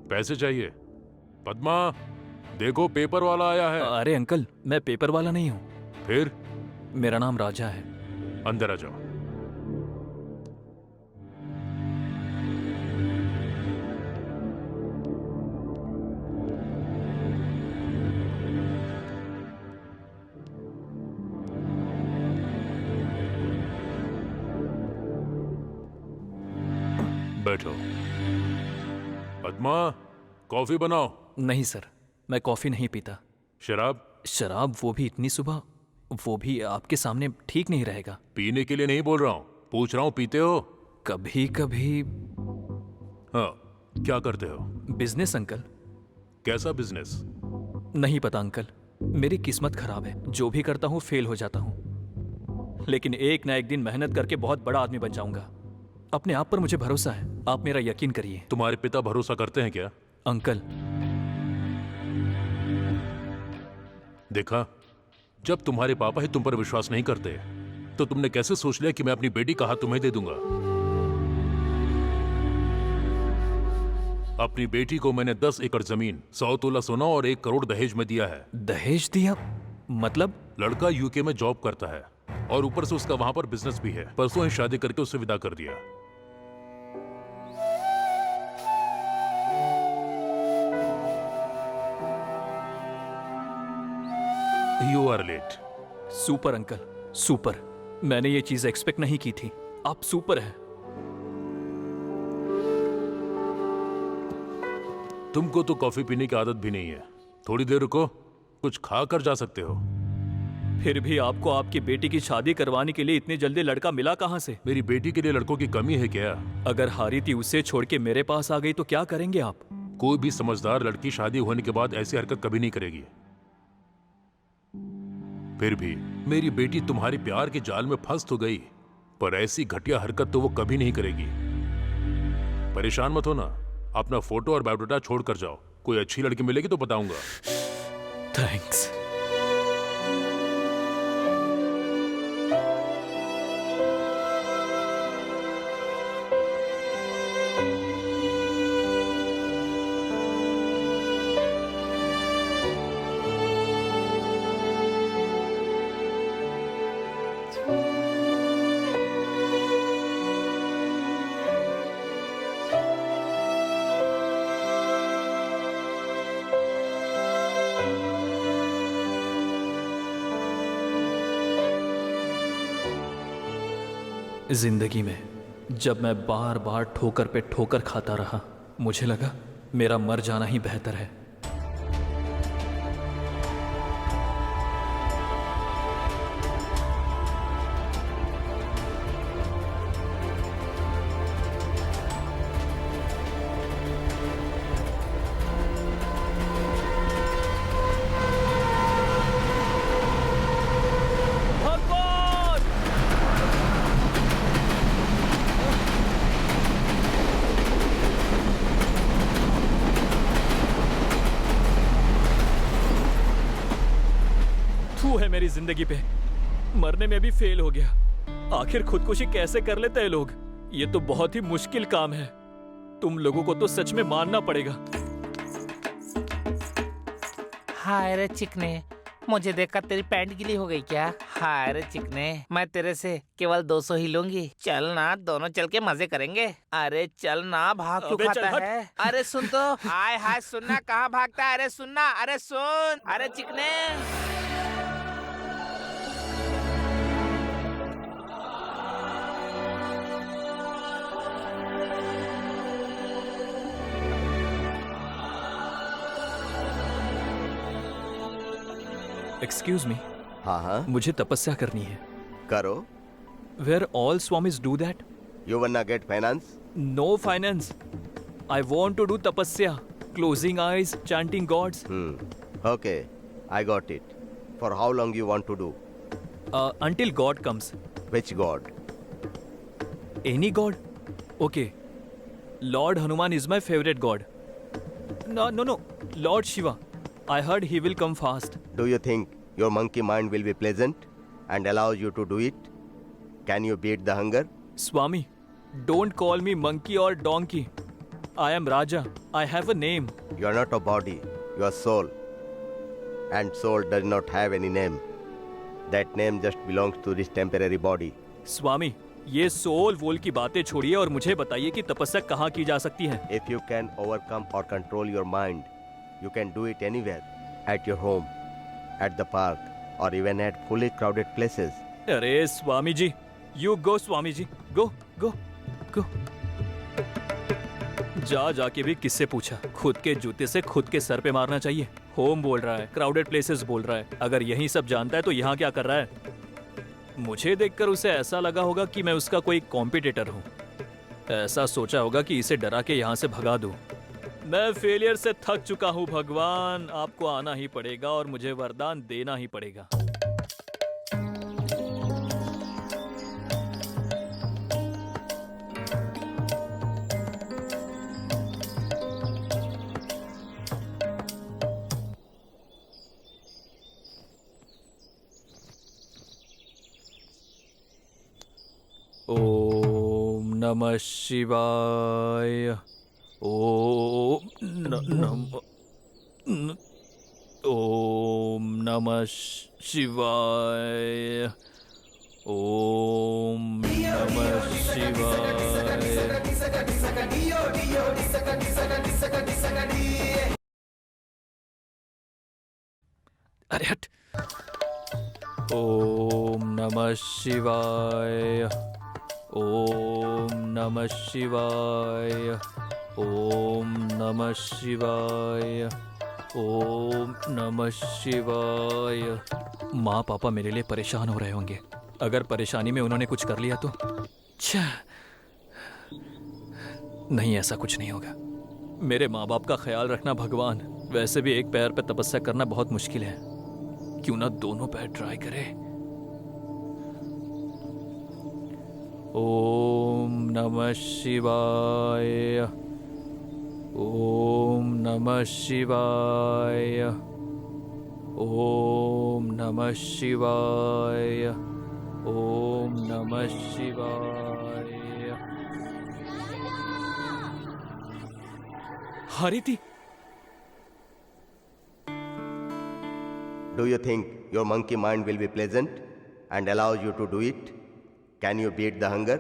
पैसे चाहिए? पद्मा, देखो पेपर वाला आया है। अरे अंकल, मैं पेपर वाला नहीं हूँ। फिर? मेरा नाम राजा है। अंदर आ जाओ। बैठो। पद्मा, कॉफी बनाओ। नहीं सर, मैं कॉफी नहीं पीता। शराब? शराब, वो भी इतनी सुबह? वो भी आपके सामने ठीक नहीं रहेगा। पीने के लिए नहीं बोल रहा हूँ, पूछ रहा हूँ पीते हो? कभी कभी। हाँ, क्या करते हो? Business uncle. कैसा बिजनेस? नहीं पता अंकल, मेरी किस्मत खराब है। जो भी करता हूँ फेल हो जाता हूँ, लेकिन एक ना एक दिन मेहनत करके बहुत बड़ा आदमी बन जाऊंगा। अपने आप पर मुझे भरोसा है, आप मेरा यकीन करिए। तुम्हारे पिता भरोसा करते हैं क्या? अंकल, देखा, जब तुम्हारे पापा ही तुम पर विश्वास नहीं करते तो तुमने कैसे सोच लिया कि मैं अपनी बेटी का हाथ तुम्हें दे दूंगा? अपनी बेटी को मैंने 10 एकड़ जमीन, 100 तोला सोना और 1 करोड़ दहेज में दिया है। दहेज दिया? मतलब? लड़का यूके में जॉब करता है और ऊपर से उसका वहां पर बिजनेस भी है। परसों ही शादी करके उसे विदा कर दिया। You are late. Super uncle, super. मैंने ये चीज एक्सपेक्ट नहीं की थी। आप सुपर हैं। तुमको तो कॉफी पीने की आदत भी नहीं है। थोड़ी देर रुको, कुछ खा कर जा सकते हो। फिर भी आपको आपकी बेटी की शादी करवाने के लिए इतनी जल्दी लड़का मिला कहां से? मेरी बेटी के लिए लड़कों की कमी है क्या? अगर हारी थी उसे छोड़ के मेरे पास आ गई तो क्या करेंगे आप? कोई भी समझदार लड़की शादी होने के बाद ऐसी हरकत कभी नहीं करेगी। फिर भी मेरी बेटी तुम्हारे प्यार के जाल में फंस तो गई, पर ऐसी घटिया हरकत तो वो कभी नहीं करेगी। परेशान मत हो ना, अपना फोटो और बायोडाटा छोड़ कर जाओ। कोई अच्छी लड़की मिलेगी तो बताऊंगा। थैंक्स। जिंदगी में जब मैं बार बार ठोकर पे ठोकर खाता रहा, मुझे लगा मेरा मर जाना ही बेहतर है। अपनी जिंदगी पे, मरने में भी फेल हो गया। आखिर खुदकुशी कैसे कर लेते हैं लोग? ये तो बहुत ही मुश्किल काम है। तुम लोगों को तो सच में मानना पड़ेगा। हाय रे चिकने, मुझे देखकर तेरी पैंट गीली हो गई क्या? हाय रे चिकने, मैं तेरे से केवल 200 ही लूंगी। चल ना, दोनों चल के मजे करेंगे। अरे चल ना, भाग क्यों खाता है? अरे सुन तो, हाय हाय सुनना, कहाँ भागता है? अरे सुनना, अरे सुन, अरे चिकने। एक्सक्यूज मी, हाँ हाँ, मुझे तपस्या करनी है। करो। Where all swamis do that? You wanna get finance? No finance. I want to do तपस्या, closing eyes, chanting gods. Okay, I got it. For how long you want to do? Until God comes. Which god? Any god? Okay. Lord Hanuman is my favorite god. No. Lord Shiva. I heard he will come fast. Do you think your monkey mind will be pleasant and allow you to do it? Can you beat the hunger? Swami, don't call me monkey or donkey. I am Raja. I have a name. You are not a body, you are soul. And soul does not have any name. That name just belongs to this temporary body. स्वामी, ये soul वोल की बातें छोड़िए और मुझे बताइए कि तपस्या कहाँ की जा सकती है। If you can overcome or control your mind, you can do it anywhere. At your home, at the park, or even at fully crowded places. अरे Swami ji, you go Swami ji, go. जाके भी किससे पूछा? खुद के जूते से खुद के सर पे मारना चाहिए। होम बोल रहा है, क्राउडेड प्लेसेस बोल रहा है। अगर यही सब जानता है तो यहाँ क्या कर रहा है? मुझे देखकर उसे ऐसा लगा होगा कि मैं उसका कोई कॉम्पिटिटर हूँ। ऐसा सोचा होगा कि इसे डरा के यहाँ से भगा दूँ। मैं फेलियर से थक चुका हूँ भगवान, आपको आना ही पड़ेगा और मुझे वरदान देना ही पड़ेगा। ओम नमः शिवाय। ओम नमः शिवाय। ओम नमः शिवाय। अरे हट। ओम नमः शिवाय। ओम नमः शिवाय। ओम नमः शिवाय। ओम नमः शिवाय। माँ पापा मेरे लिए परेशान हो रहे होंगे। अगर परेशानी में उन्होंने कुछ कर लिया तो नहीं, ऐसा कुछ नहीं होगा। मेरे माँ बाप का ख्याल रखना भगवान। वैसे भी एक पैर पे तपस्या करना बहुत मुश्किल है, क्यों ना दोनों पैर ट्राई करें। ओम नमः शिवाय। ओम नमः शिवाय। ओम नमः शिवाय। ओम नमः शिवाय। Hariti, Do you think your monkey mind will be pleasant and allow you to do it? Can you beat the hunger?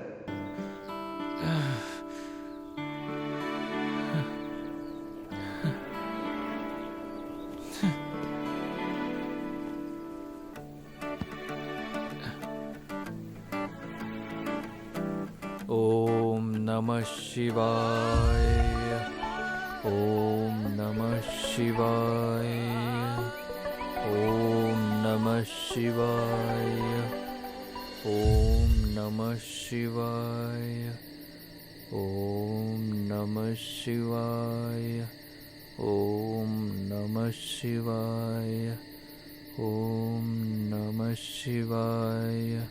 ओम नमः शिवाय। ओम नमः शिवाय। ओम नमः शिवाय। ओम नमः शिवाय। ओम नमः शिवाय। ओम नमः शिवाय। ओम नमः शिवाय।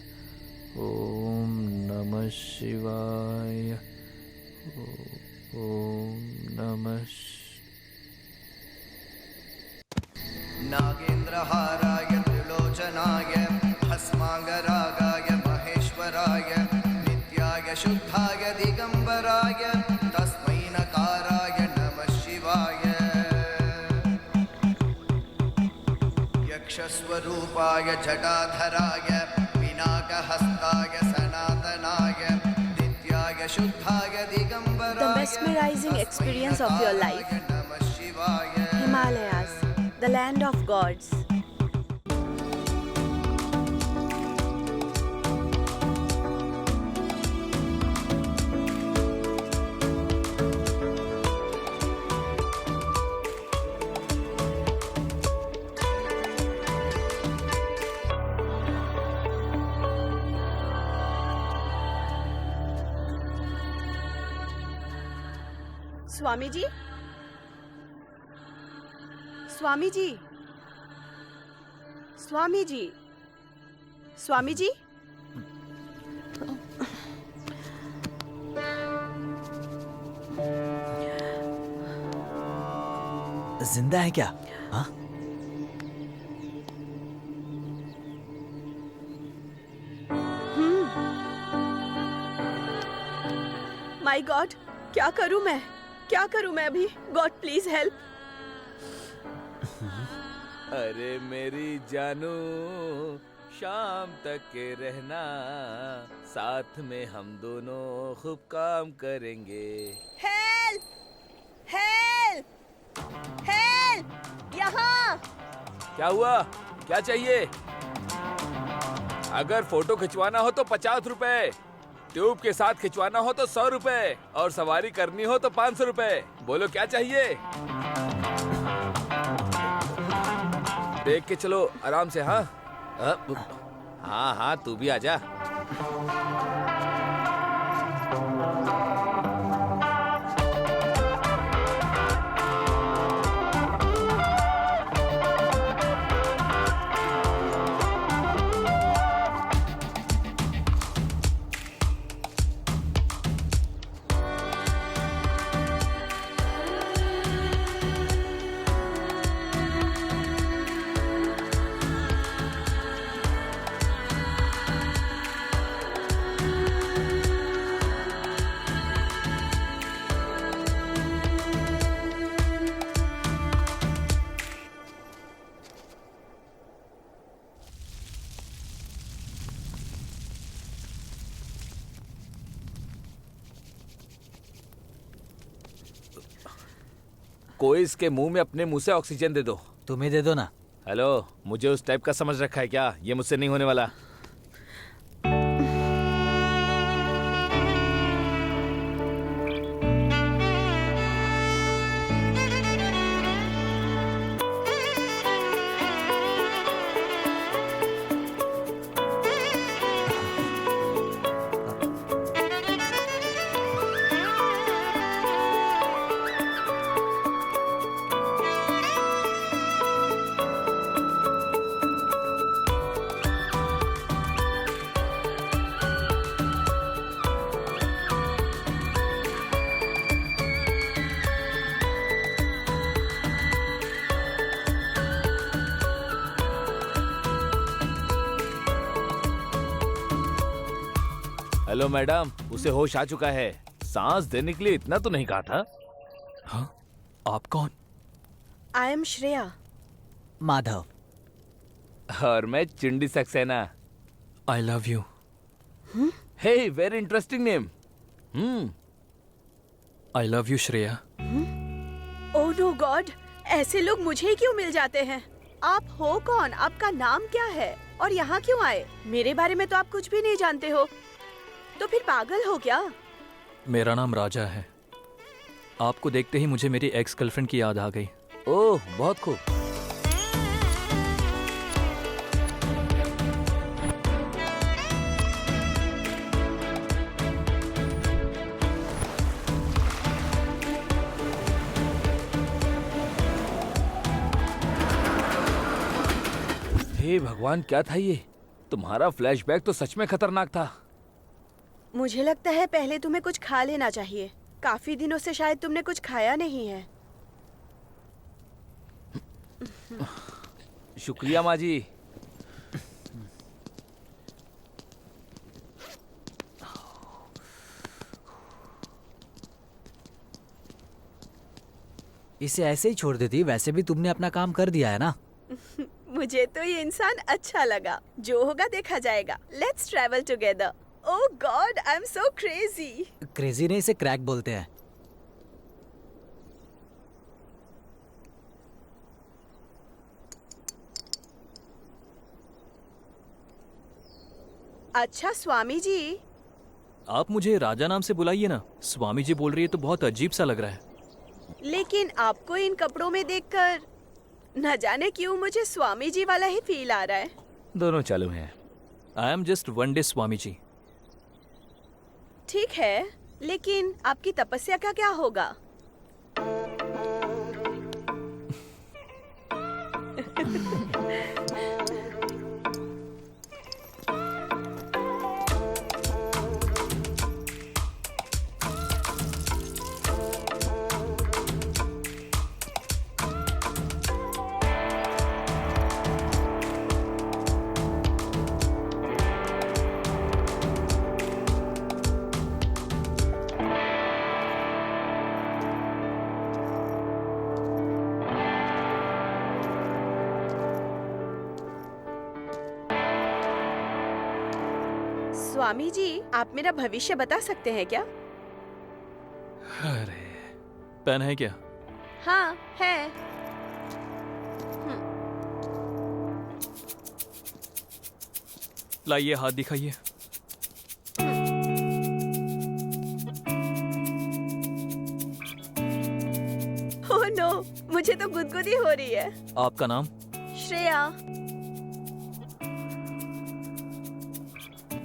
ओम नमः शिवाय। ओम नमः नागेन्द्रहाराय त्रिलोचनाय सुदर्शनाय भस्मांगरागाय महेश्वराय नित्याय शुद्धाय दिगंबराय तस्मै नकाराय नमः शिवाय यक्षस्वरूपाय जटाधराय पिनाकहस्ताय सनातनाय नित्याय शुद्धाय दिगंबराय The mesmerizing experience of your life. नमः शिवाय Himalayas, the land of gods. Swami ji, Swami ji, Swami ji, Swami ji. जिंदा है क्या? हाँ? माय गॉड, क्या करूं मैं? क्या करूं मैं अभी? God please help. अरे मेरी जानू, शाम तक के रहना, साथ में हम दोनों खूब काम करेंगे। हेल्प! हेल्प! हेल्प! यहाँ! क्या हुआ? क्या चाहिए? अगर फोटो खिंचवाना हो तो 50 रुपए, ट्यूब के साथ खिंचवाना हो तो 100 रुपए, और सवारी करनी हो तो 500 रुपए। बोलो क्या चाहिए? देख के चलो आराम से। हाँ हाँ हाँ, तू भी आजा। कोई इसके मुंह में अपने मुंह से ऑक्सीजन दे दो। तुम ही दे दो ना। हेलो, मुझे उस टाइप का समझ रखा है क्या? ये मुझसे नहीं होने वाला। हेलो मैडम, उसे होश आ चुका है। सांस देने के लिए इतना तो नहीं कहा था। हाँ, आप कौन? I am Shreya. माधव। और मैं Chindi Saxena. I love you. Hey, very interesting name. I love you Shreya. Oh no god, ऐसे लोग मुझे क्यों मिल जाते हैं? आप हो कौन? आपका नाम क्या है? और यहाँ क्यों आए? मेरे बारे में तो आप कुछ भी नहीं जानते हो, तो फिर पागल हो क्या? मेरा नाम राजा है। आपको देखते ही मुझे मेरी एक्स गर्लफ्रेंड की याद आ गई। ओह, बहुत खूब। हे भगवान, क्या था ये? तुम्हारा फ्लैशबैक तो सच में खतरनाक था। मुझे लगता है पहले तुम्हें कुछ खा लेना चाहिए। काफी दिनों से शायद तुमने कुछ खाया नहीं है। शुक्रिया माँ जी। इसे ऐसे ही छोड़ देती, वैसे भी तुमने अपना काम कर दिया है ना। मुझे तो ये इंसान अच्छा लगा, जो होगा देखा जाएगा। Let's travel together. Oh God, I am so crazy. Crazy नहीं, इसे क्रैक बोलते हैं। अच्छा स्वामी जी, आप मुझे राजा नाम से बुलाइए ना। स्वामी जी बोल रही है तो बहुत अजीब सा लग रहा है। लेकिन आपको इन कपड़ों में देखकर न जाने क्यों मुझे स्वामी जी वाला ही फील आ रहा है। दोनों चालू हैं। I am just one day Swami ji. ठीक है, लेकिन आपकी तपस्या का क्या होगा? स्वामी जी, आप मेरा भविष्य बता सकते हैं क्या? अरे, पेन है क्या? हाँ है। लाइए, हाथ दिखाइए। ओह नो, मुझे तो गुदगुदी हो रही है। आपका नाम? श्रेया।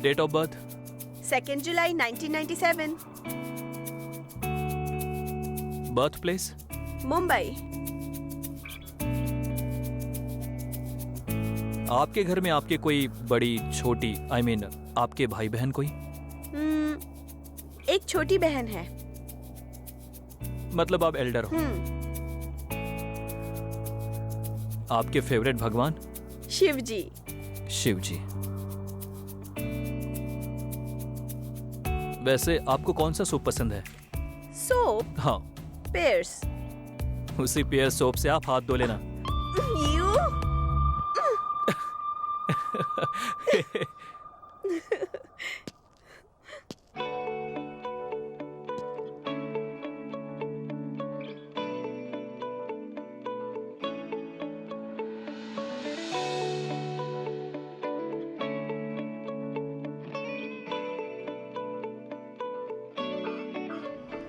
Date of birth? 2 जुलाई 1997। Birth place? मुंबई। आपके घर में आपके कोई बड़ी छोटी आपके भाई बहन कोई? एक छोटी बहन है। मतलब आप एल्डर हो? आपके फेवरेट भगवान? शिव जी। शिव जी। वैसे आपको कौन सा सोप पसंद है? सोप? हाँ। पेयर्स। उसी पेयर सोप से आप हाथ धो लेना। यू?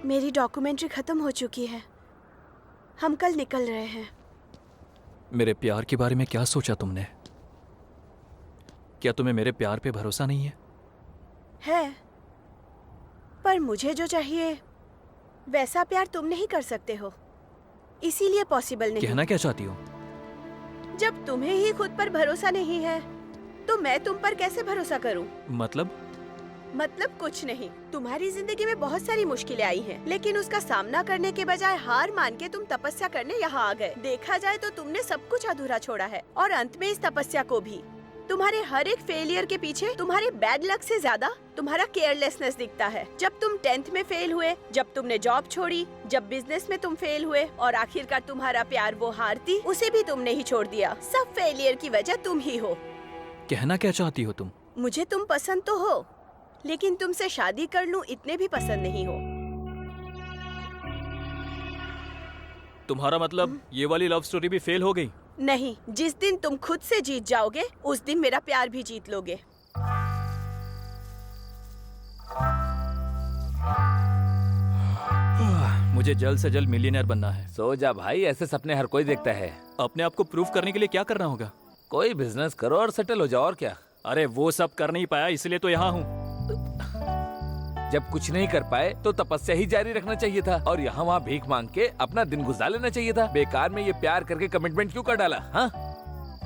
मेरी डॉक्यूमेंट्री खत्म हो चुकी है। हम कल निकल रहे हैं। मेरे प्यार के बारे में क्या सोचा तुमने? क्या तुम्हें मेरे प्यार पे भरोसा नहीं है? है, पर मुझे जो चाहिए वैसा प्यार तुम नहीं कर सकते हो, इसीलिए पॉसिबल नहीं। कहना क्या चाहती हो? जब तुम्हें ही खुद पर भरोसा नहीं है तो मैं तुम पर कैसे भरोसा करूं? मतलब कुछ नहीं। तुम्हारी जिंदगी में बहुत सारी मुश्किलें आई हैं, लेकिन उसका सामना करने के बजाय हार मान के तुम तपस्या करने यहाँ आ गए। देखा जाए तो तुमने सब कुछ अधूरा छोड़ा है, और अंत में इस तपस्या को भी। तुम्हारे हर एक फेलियर के पीछे तुम्हारे बैड लक से ज्यादा तुम्हारा केयरलेसनेस दिखता है। जब तुम 10th में फेल हुए, जब तुमने जॉब छोड़ी, जब बिजनेस में तुम फेल हुए, और आखिरकार तुम्हारा प्यार वो हारती, उसे भी तुमने ही छोड़ दिया। सब फेलियर की वजह तुम ही हो। कहना क्या चाहती हो तुम? मुझे तुम पसंद तो हो, लेकिन तुमसे शादी कर लूं इतने भी पसंद नहीं हो। तुम्हारा मतलब ये वाली लव स्टोरी भी फेल हो गई? नहीं, जिस दिन तुम खुद से जीत जाओगे उस दिन मेरा प्यार भी जीत लोगे। मुझे जल्द से जल्द मिलियनेयर बनना है। सो जा भाई, ऐसे सपने हर कोई देखता है। अपने आप को प्रूव करने के लिए क्या करना होगा? कोई बिजनेस करो और सेटल हो जाओ, और क्या। अरे वो सब कर नहीं पाया, इसलिए तो यहाँ हूँ। जब कुछ नहीं कर पाए तो तपस्या ही जारी रखना चाहिए था, और यहाँ वहाँ भीख मांग के अपना दिन गुजार लेना चाहिए था। बेकार में ये प्यार करके कमिटमेंट क्यों कर डाला? हाँ,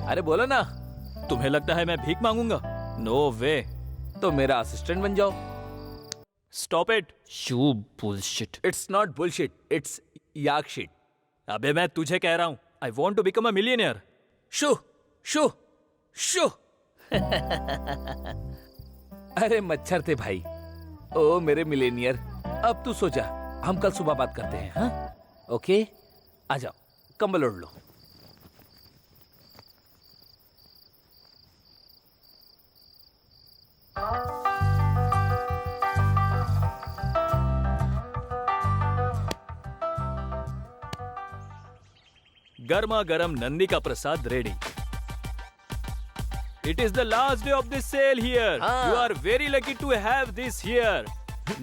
अरे बोलो ना। तुम्हें लगता है मैं भीख मांगूंगा? नो वे। तो मेरा असिस्टेंट बन जाओ। Stop it. You bullshit. It's not bullshit, it's yak shit. अबे मैं तुझे कह रहा हूँ, I want to become a millionaire. Shoo shoo shoo. अरे मच्छर थे भाई। ओ मेरे मिलेनियर, अब तू सो जा, हम कल सुबह बात करते हैं। हाँ, ओके आ जाओ, कंबल ओढ़ लो। गर्मा गर्म नंदी का प्रसाद ready. It is the last day of this sale here. You are very lucky to have this here.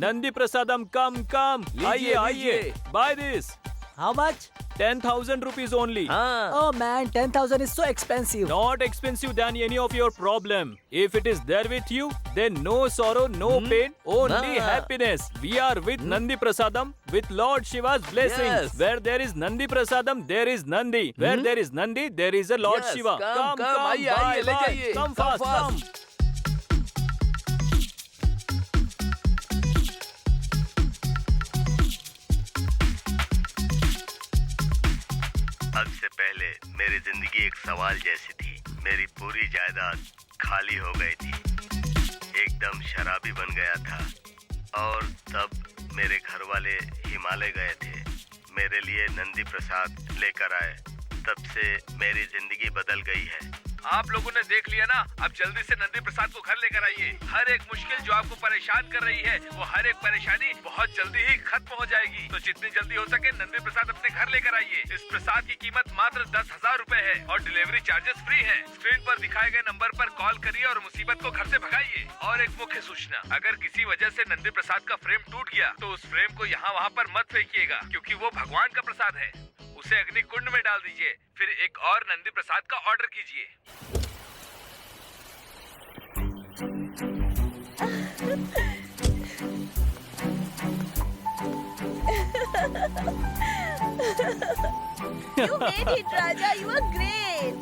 Nandi Prasadam, come. आइए आइए. Buy this. How much? 10,000 rupees only. Oh man, 10,000 is so expensive. Not expensive than any of your problem. If it is there with you, then no sorrow, no pain, only happiness. We are with Nandi Prasadam, with Lord Shiva's blessings. Yes. Where there is Nandi Prasadam, there is Nandi. Where there is Nandi, there is a Lord Yes, Shiva. come, आइए, buy, आइए, ले buy. जाइए. Come Come fast, fast. come. हद से पहले मेरी जिंदगी एक सवाल जैसी थी। मेरी पूरी जायदाद खाली हो गई थी, एकदम शराबी बन गया था। और तब मेरे घर वाले हिमालय गए थे, मेरे लिए नंदी प्रसाद लेकर आए। तब से मेरी जिंदगी बदल गई है। आप लोगों ने देख लिया ना, अब जल्दी से नंदी प्रसाद को घर लेकर आइए। हर एक मुश्किल जो आपको परेशान कर रही है, वो हर एक परेशानी बहुत जल्दी ही खत्म हो जाएगी। तो जितनी जल्दी हो सके नंदी प्रसाद अपने घर लेकर आइए। इस प्रसाद की कीमत मात्र 10,000 रुपए है और डिलीवरी चार्जेस फ्री है। स्क्रीन पर दिखाए गए नंबर पर कॉल करिए और मुसीबत को घर से भगाइए। और एक मुख्य सूचना, अगर किसी वजह से नंदी प्रसाद का फ्रेम टूट गया तो उस फ्रेम को यहाँ वहाँ पर मत फेंकिएगा, क्योंकि वो भगवान का प्रसाद है। उसे अग्नि कुंड में डाल दीजिए, फिर एक और नंदी प्रसाद का ऑर्डर कीजिए। You made it, Raja. You are great.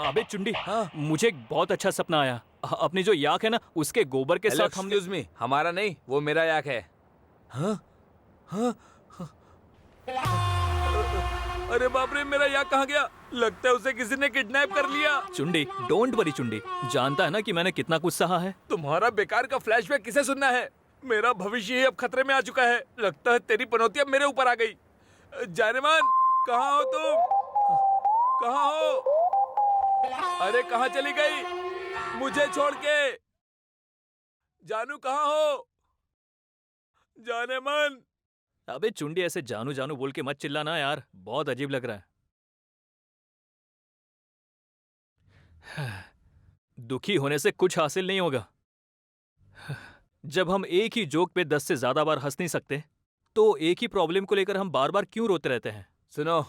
अबे चुंडी, मुझे एक बहुत अच्छा सपना आया। अपनी जो याक है ना, उसके गोबर के साथ हम। एक्सक्यूज मी, हमारा नहीं, वो मेरा याक है। अरे बाप रे, मेरा याक कहाँ गया? लगता है उसे किसी ने किडनैप कर लिया। चुंडी, डोंट वरी चुंडी, जानता है ना कि मैंने कितना कुछ सहा है। तुम्हारा बेकार का फ्लैशबैक किसे सुनना है? मेरा भविष्य ही अब खतरे में आ चुका है। लगता है तेरी पनौती अब मेरे ऊपर आ गई। जानेमान, कहाँ हो तुम? कहाँ हो? अरे कहाँ चली गई? मुझे छोड़ के। जानू कहाँ हो? जानेमान। अबे चुंडी, ऐसे जानू जानू बोल के मत चिल्लाना यार, बहुत अजीब लग रहा है। दुखी होने से कुछ हासिल नहीं होगा। जब हम एक ही जोक पे 10 से ज्यादा बार हंस नहीं सकते, तो एक ही प्रॉब्लम को लेकर हम बार बार क्यों रोते रहते हैं? सुनो,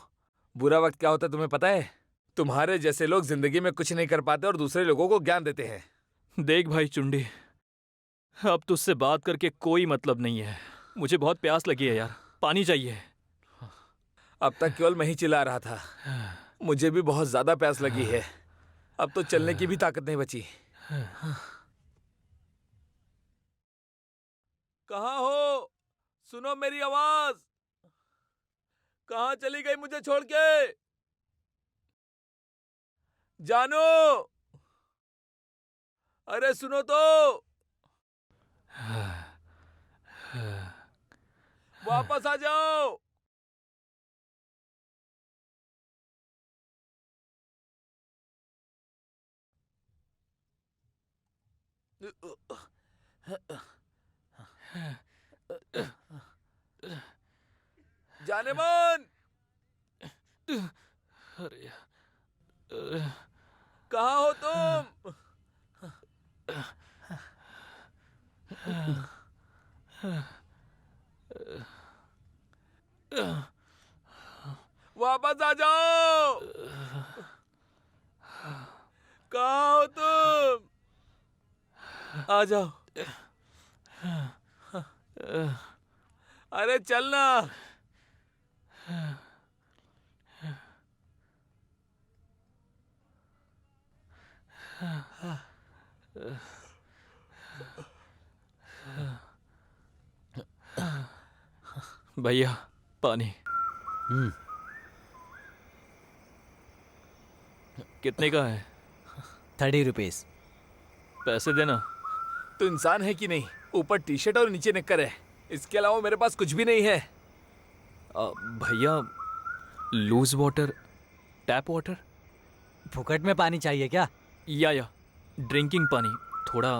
बुरा वक्त क्या होता है तुम्हें पता है? तुम्हारे जैसे लोग जिंदगी में कुछ नहीं कर पाते और दूसरे लोगों को ज्ञान देते हैं। देख भाई चुंडी, अब तुझसे बात करके कोई मतलब नहीं है। मुझे बहुत प्यास लगी है यार, पानी चाहिए। अब तक केवल मैं ही चिल्ला रहा था, मुझे भी बहुत ज्यादा प्यास लगी है। अब तो चलने की भी ताकत नहीं बची। कहाँ हो? सुनो मेरी आवाज। कहाँ चली गई मुझे छोड़ के? जानो, अरे सुनो तो, वापस आ जाओ। जानेमान, अरे कहाँ हो तुम? वापस आ जाओ। कहाँ हो तुम? आ जाओ। अरे चलना। भैया पानी। कितने का है? 30 रुपीज। पैसे देना। तू इंसान है कि नहीं? ऊपर टी शर्ट और नीचे निक्कर है, इसके अलावा मेरे पास कुछ भी नहीं है। भैया लूज वाटर, टैप वाटर। फुकट में पानी चाहिए क्या? या ड्रिंकिंग पानी थोड़ा।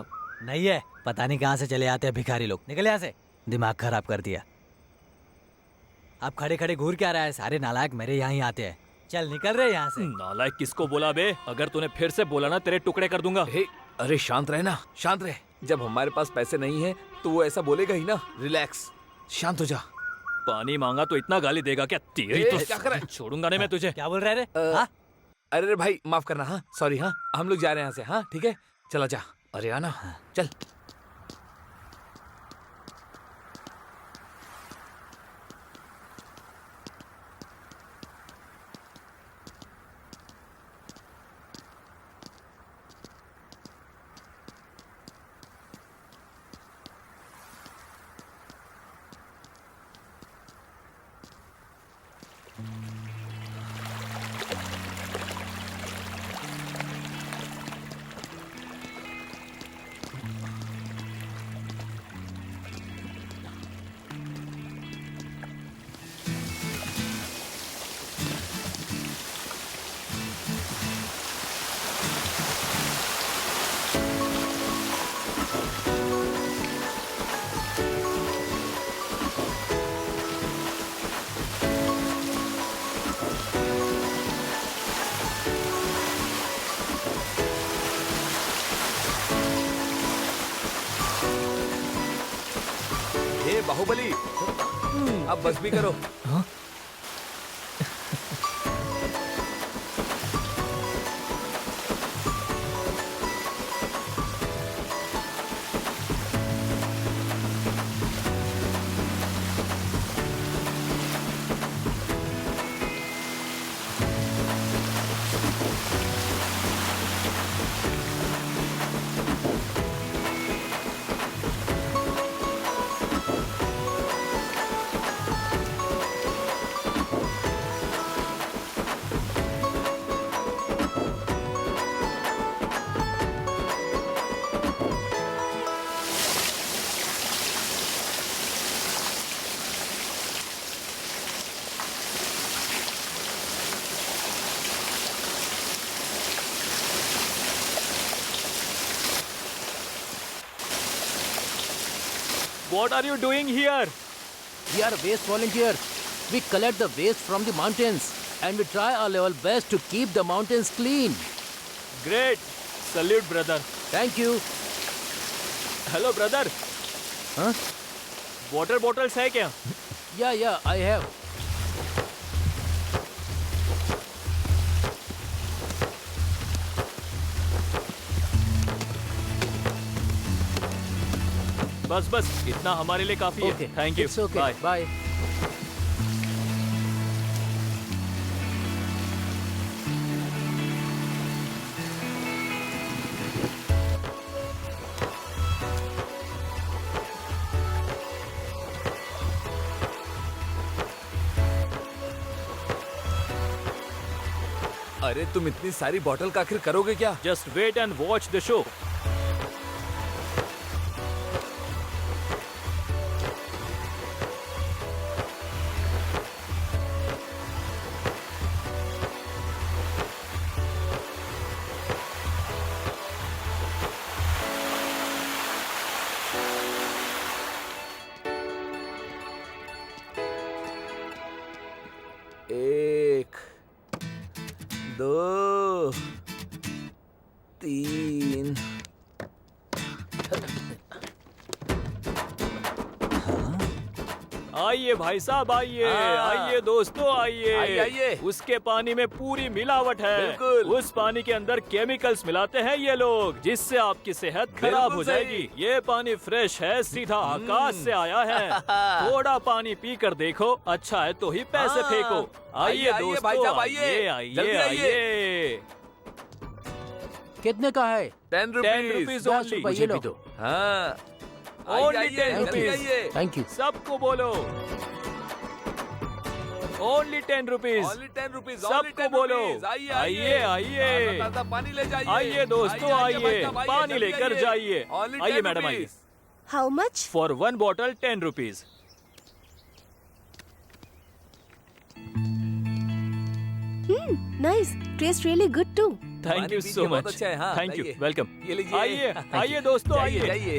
नहीं है, पता नहीं कहाँ से चले आते हैं भिखारी लोग। निकल यहाँ से, दिमाग खराब कर दिया। आप खड़े खड़े घूर क्या रहा है? सारे नालायक मेरे यहाँ ही आते हैं। चल निकल रहे यहाँ से। नालायक किसको बोला बे? अगर तूने फिर से बोला ना तेरे टुकड़े कर दूंगा। अरे शांत रहे ना, शांत रहे। जब हमारे पास पैसे नहीं है तो वो ऐसा बोलेगा ही ना। रिलैक्स, शांत हो जा। पानी मांगा तो इतना गाली देगा क्या? तेरी तो क्या कर रहा है? छोड़ूंगा नहीं मैं तुझे। क्या बोल रहे रे? हाँ? अरे भाई माफ करना। हाँ सॉरी। हाँ हम लोग जा रहे हैं यहाँ से। हाँ ठीक है, चला जा। अरे आना, चल। बाहुबली, अब बस भी करो। What are you doing here? We are waste volunteers. We collect the waste from the mountains and we try our level best to keep the mountains clean. Great. Salute, brother. Thank you. Hello, brother. Huh? Water bottles है क्या? Yeah, I have. बस इतना हमारे लिए काफी है। Thank you. It's okay. Bye. अरे तुम इतनी सारी बॉटल का आखिर करोगे क्या? Just wait and watch the show. एक, दो, तीन। आइए भाई साहब, आइए दोस्तों, आइए। उसके पानी में पूरी मिलावट है। बिल्कुल। उस पानी के अंदर केमिकल्स मिलाते हैं ये लोग, जिससे आपकी सेहत खराब हो जाएगी। ये पानी फ्रेश है, सीधा आकाश से आया है। थोड़ा पानी पी कर देखो, अच्छा है तो ही पैसे फेंको। आइए दोस्तों, भाई साहब, आइए। जल्दी आइए। कितने का है? 10 रुपीज। 10 रुपए ये लो। हाँ ओनली 10 जल्दी रुपीज। आइए। Thank you. सबको बोलो ओनली 10 रुपीज। Only 10 rupees. सबको बोलो आइए आइए ताज़ा पानी ले जाइए। आइए दोस्तों आइए, पानी लेकर जाइए। आइए मैडम आइए। How much? For 1 bottle 10 rupees. Nice, taste really good too. Thank you so बहुत मच। अच्छा है। हाँ, थैंक यू, लाइए। वेलकम। ये लीजिए। आइए आइए दोस्तों आइए। जाइए।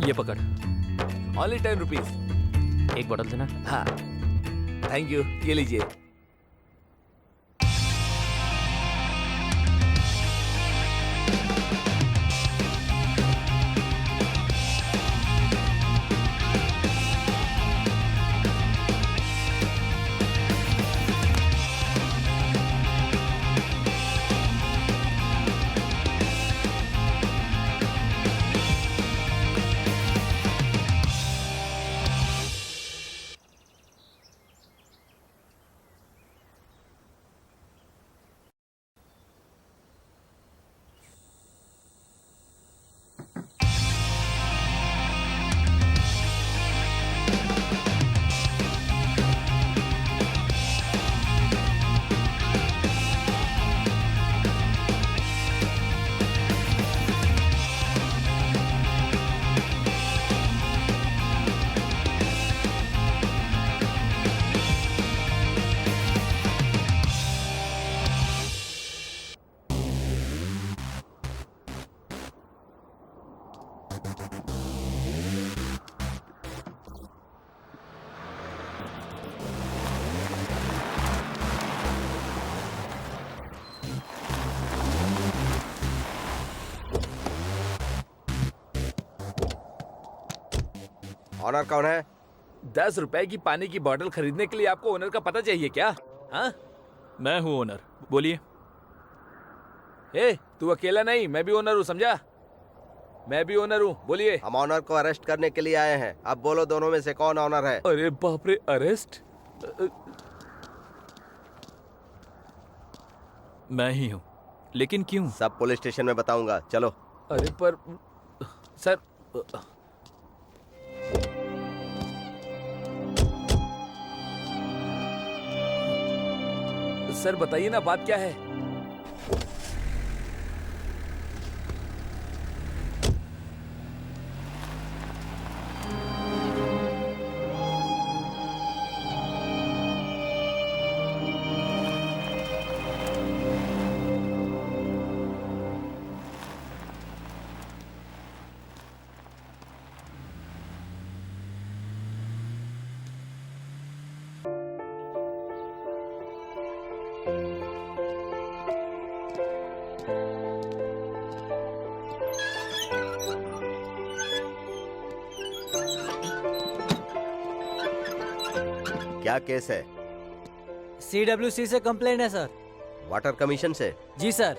ये पकड़। Only 10 rupees. एक बोतल देना। हाँ थैंक यू, ये लीजिए। ऑनर कौन है? 10 रुपए की पानी की बोतल खरीदने के लिए आपको ओनर का पता चाहिए क्या? हाँ मैं हूँ ओनर, बोलिए। ए, तू अकेला नहीं, मैं भी ओनर हूँ, समझा? मैं भी ओनर हूँ, बोलिए। हम ऑनर को अरेस्ट करने के लिए आए हैं। अब बोलो दोनों में से कौन ऑनर है? अरे बाप रे, अरेस्ट? मैं ही हूँ, लेकिन क्यों? सब पुलिस स्टेशन में बताऊंगा, चलो। अरे पर सर, सर बताइए ना, बात क्या है? क्या केस है? CWC से कंप्लेंट है सर। वाटर कमीशन से? जी सर।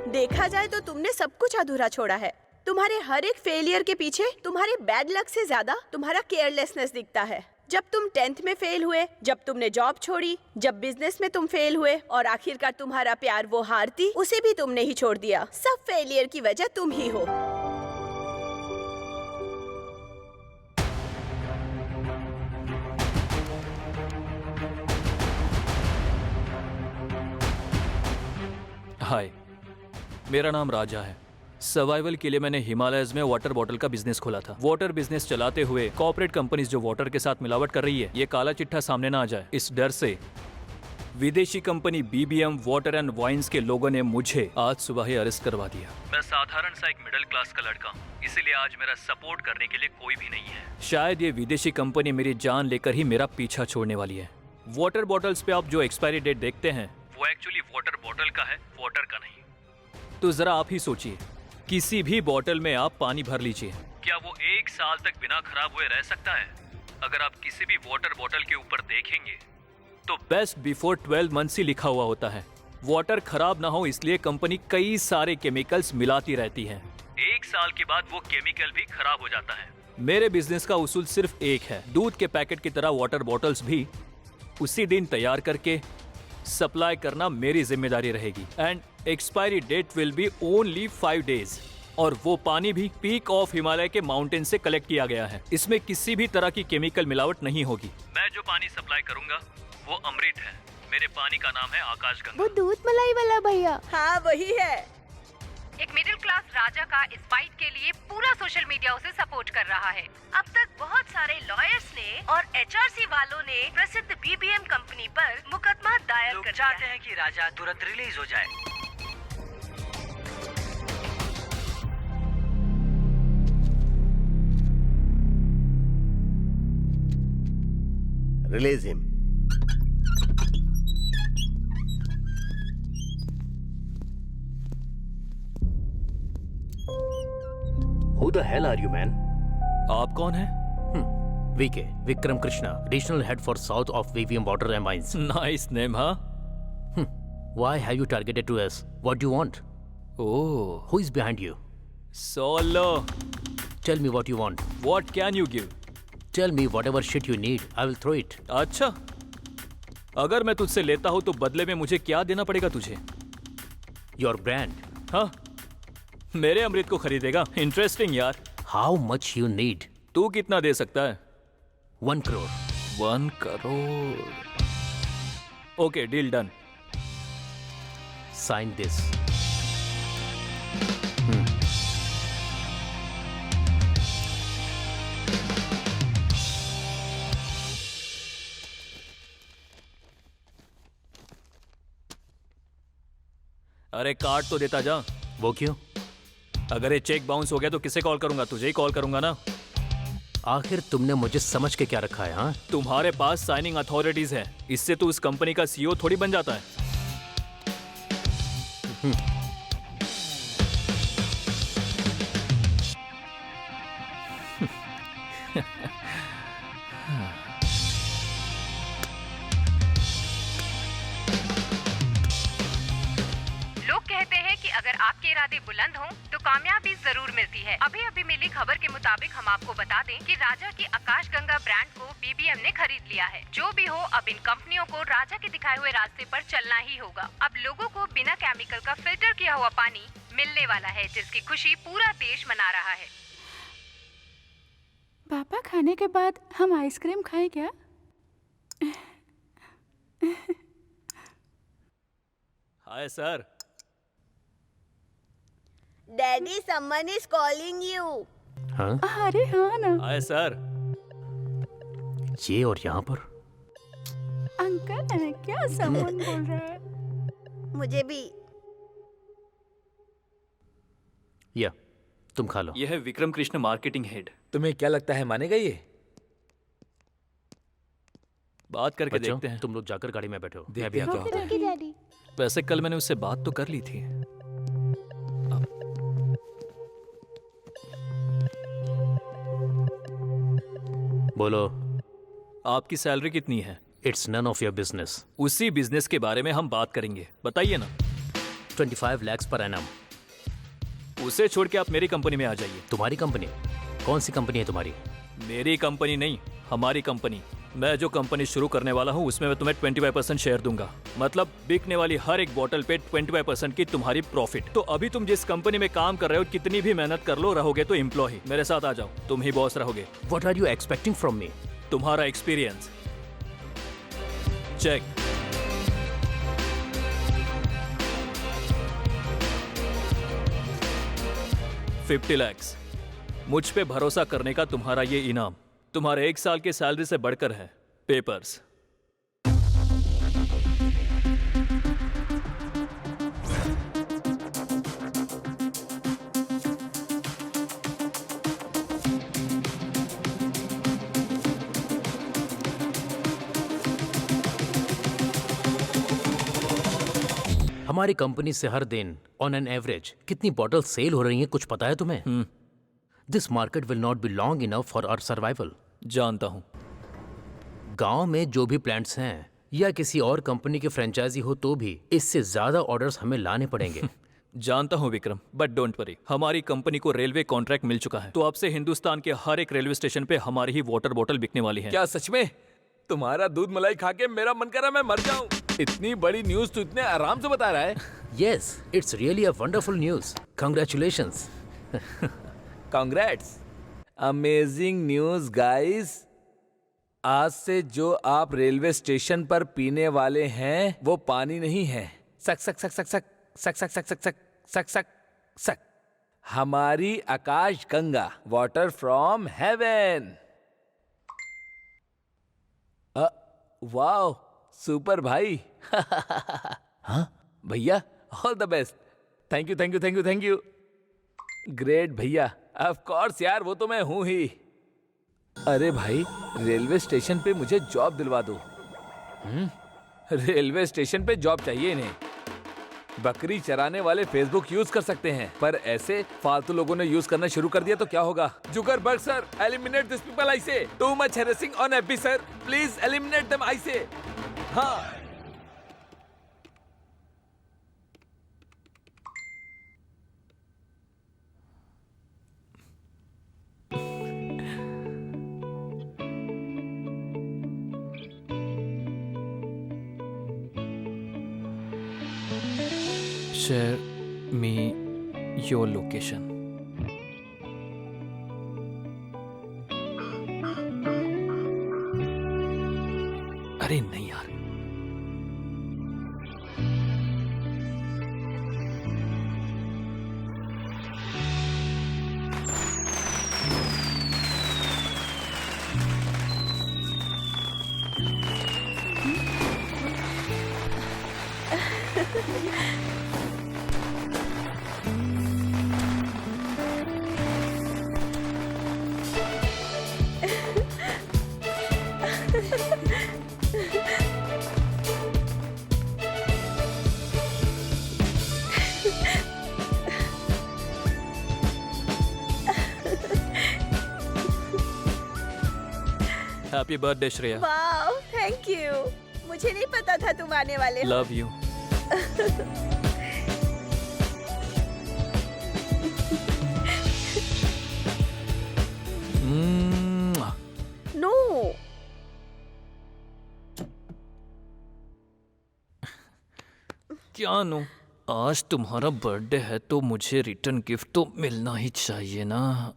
देखा जाए तो तुमने सब कुछ अधूरा छोड़ा है। तुम्हारे हर एक फेलियर के पीछे तुम्हारे बैड लक से ज्यादा तुम्हारा केयरलेसनेस दिखता है। जब तुम 10th में फेल हुए, जब तुमने जॉब छोड़ी, जब बिजनेस में तुम फेल हुए और आखिरकार तुम्हारा प्यार वो हारती, उसे भी तुमने ही छोड़ दिया। सब फेलियर की वजह तुम ही हो। हाय, मेरा नाम राजा है। सर्वाइवल के लिए मैंने हिमालयज में वाटर बॉटल का बिजनेस खोला था। वाटर बिजनेस चलाते हुए कॉर्पोरेट कंपनीज जो वाटर के साथ मिलावट कर रही है, ये काला चिट्ठा सामने ना आ जाए, इस डर से विदेशी company BBM water and wines के लोगों ने मुझे आज सुबह ही अरेस्ट करवा दिया। मैं साधारण सा एक मिडिल क्लास का लड़का हूँ, इसीलिए आज मेरा सपोर्ट करने के लिए कोई भी नहीं है। शायद ये विदेशी कंपनी मेरी जान लेकर ही मेरा पीछा छोड़ने वाली है। वाटर बॉटल्स पे आप जो एक्सपायरी डेट देखते हैं वो एक्चुअली वाटर बॉटल का है, वाटर का नहीं। तो जरा आप ही सोचिए, किसी भी बॉटल में आप पानी भर लीजिए, क्या वो 1 साल तक बिना खराब हुए रह सकता है? अगर आप किसी भी वाटर बॉटल के ऊपर देखेंगे तो बेस्ट बिफोर 12 मंथ्स ही लिखा हुआ होता है। वाटर खराब ना हो इसलिए कंपनी कई सारे केमिकल्स मिलाती रहती है। 1 साल के बाद वो केमिकल भी खराब हो जाता है। मेरे बिजनेस का उसूल सिर्फ एक है, दूध के पैकेट की तरह वाटर बॉटल्स भी उसी दिन तैयार करके सप्लाई करना मेरी जिम्मेदारी रहेगी and expiry date will be only 5 days. और वो पानी भी पीक ऑफ हिमालय के माउंटेन से कलेक्ट किया गया है। इसमें किसी भी तरह की केमिकल मिलावट नहीं होगी। मैं जो पानी सप्लाई करूंगा वो अमृत है। मेरे पानी का नाम है आकाश गंगा। वो दूध मलाई वाला भैया। हाँ वही है। एक मिडिल क्लास राजा का इस फाइट के लिए पूरा सोशल मीडिया उसे सपोर्ट कर रहा है। अब तक बहुत सारे लॉयर्स ने और HRC वालों ने प्रसिद्ध BBM कंपनी पर मुकदमा दायर कर दिया। चाहते हैं कि राजा तुरंत रिलीज हो जाए। Release him. Who the hell are you, man? आप कौन हैं? VK, Vikram Krishna, Regional Head for South of VVM Water and Mines. Nice name, huh? Why have you targeted to us? What do you want? Oh. Who is behind you? Solo. Tell me what you want. What can you give? Tell me whatever shit you need. I will throw it. अच्छा, अगर मैं तुझसे लेता हूँ तो बदले में मुझे क्या देना पड़ेगा तुझे? Your brand. हाँ, मेरे अमृत को खरीदेगा? इंटरेस्टिंग यार। How much you need? तू कितना दे सकता है? 1 crore. 1 crore. Okay, deal done. Sign this. अरे कार्ड तो देता जा। वो क्यों? अगर ये चेक बाउंस हो गया तो किसे कॉल करूंगा? तुझे ही कॉल करूंगा ना। आखिर तुमने मुझे समझ के क्या रखा है? हाँ, तुम्हारे पास साइनिंग अथॉरिटीज है, इससे तू इस कंपनी का CEO थोड़ी बन जाता है। लोग कहते हैं कि अगर आपके इरादे बुलंद हों तो कामयाबी जरूर मिलती है। अभी अभी मिली खबर के मुताबिक हम आपको बता दें कि राजा की आकाश गंगा ब्रांड को BBM ने खरीद लिया है। जो भी हो, अब इन कंपनियों को राजा के दिखाए हुए रास्ते पर चलना ही होगा। अब लोगों को बिना केमिकल का फिल्टर किया हुआ पानी मिलने वाला है, जिसकी खुशी पूरा देश मना रहा है। पापा, खाने के बाद हम आइसक्रीम खाएं क्या? Hi sir. Daddy, someone is calling you. हाँ? अरे हाँ ना। Hi sir. ये और यहाँ पर? अंकल है क्या? समवन बोल रहा है। मुझे भी। या तुम खा लो। यह है विक्रम कृष्ण, मार्केटिंग हेड। तुम्हें क्या लगता है मानेगा ये? बात करके बच्चों, देखते हैं। तुम लोग जाकर गाड़ी में बैठो। देखते मैं भी हैं आता क्या हूँ। होता है। डैडी। वैसे कल मैंने उससे बात तो कर ली थी। बोलो। आपकी सैलरी कितनी है? It's none of your business. उसी बिजनेस के बारे में हम बात करेंगे, बताइए ना। 25 lakhs per annum। उसे छोड़ के आप मेरी कंपनी में आ जाइए। तुम्हारी कंपनी? कौन सी कंपनी है तुम्हारी? मेरी कंपनी नहीं, हमारी कंपनी। मैं जो कंपनी शुरू करने वाला हूँ उसमें मैं तुम्हें 25% शेयर दूंगा। मतलब बिकने वाली हर एक बोतल पे 25% की तुम्हारी प्रॉफिट। तो अभी तुम जिस कंपनी में काम कर रहे हो, कितनी भी मेहनत कर लो, रहोगे तो एम्प्लॉय। मेरे साथ आ जाओ, तुम ही बॉस रहोगे। What are you expecting from me? तुम्हारा एक्सपीरियंस चेक। $50 lakhs। मुझ पे भरोसा करने का तुम्हारा ये इनाम तुम्हारे 1 साल की सैलरी से बढ़कर है। पेपर्स। हमारी कंपनी से हर दिन ऑन एन एवरेज कितनी बॉटल सेल हो रही हैं, कुछ पता है तुम्हें? This market will not be long enough for our survival. जानता हूं। गांव में जो भी प्लांट्स हैं या किसी और कंपनी के फ्रेंचाइजी हो तो भी इससे ज्यादा ऑर्डर्स हमें लाने पड़ेंगे। जानता हूं विक्रम, बट डोंट वरी, हमारी कंपनी को रेलवे कॉन्ट्रैक्ट मिल चुका है। तो अब से हिंदुस्तान के हर एक रेलवे स्टेशन पे हमारी ही वाटर बॉटल बिकने वाली है। क्या सच में? तुम्हारा दूध मलाई खा के मेरा मन करा मैं मर जाऊं। इतनी बड़ी न्यूज तू इतने आराम से बता रहा है। Yes, it's really a wonderful news. Congratulations. Congrats. Amazing news, guys. आज से जो आप रेलवे स्टेशन पर पीने वाले हैं वो पानी नहीं है। सक सक सक सक सक सक सक सक सक सक सक सक हमारी Akash Ganga, water from heaven. Wow, super भाई। हाँ भैया, all the best. Thank you thank you thank you thank you. Great भैया, ऑफ कोर्स यार, वो तो मैं हूं ही। अरे भाई, रेलवे स्टेशन पे मुझे जॉब दिलवा दो। रेलवे स्टेशन पे जॉब चाहिए इन्हें। बकरी चराने वाले फेसबुक यूज कर सकते हैं, पर ऐसे फालतू लोगों ने यूज करना शुरू कर दिया तो क्या होगा? Zuckerberg sir, eliminate this people I say. Too much harassing on FB sir, please eliminate them I say. हाँ। Share me your location. अरे नहीं यार, happy birthday Shreya. Wow, thank you. मुझे नहीं पता था तुम आने वाले हो। Love you. नो। क्या नो? आज तुम्हारा बर्थडे है तो मुझे रिटर्न गिफ्ट तो मिलना ही चाहिए ना।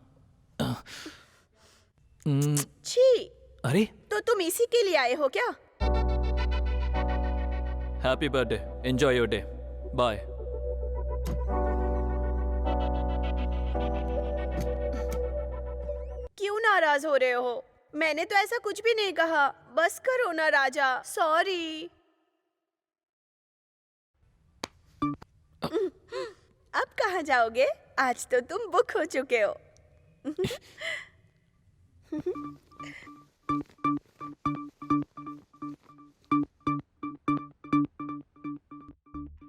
छी। अरे तो तुम इसी के लिए आए हो क्या? Happy birthday, enjoy your day, bye. क्यों नाराज हो रहे हो? मैंने तो ऐसा कुछ भी नहीं कहा। बस करो ना राजा, सॉरी। अब कहाँ जाओगे? आज तो तुम बुक हो चुके हो।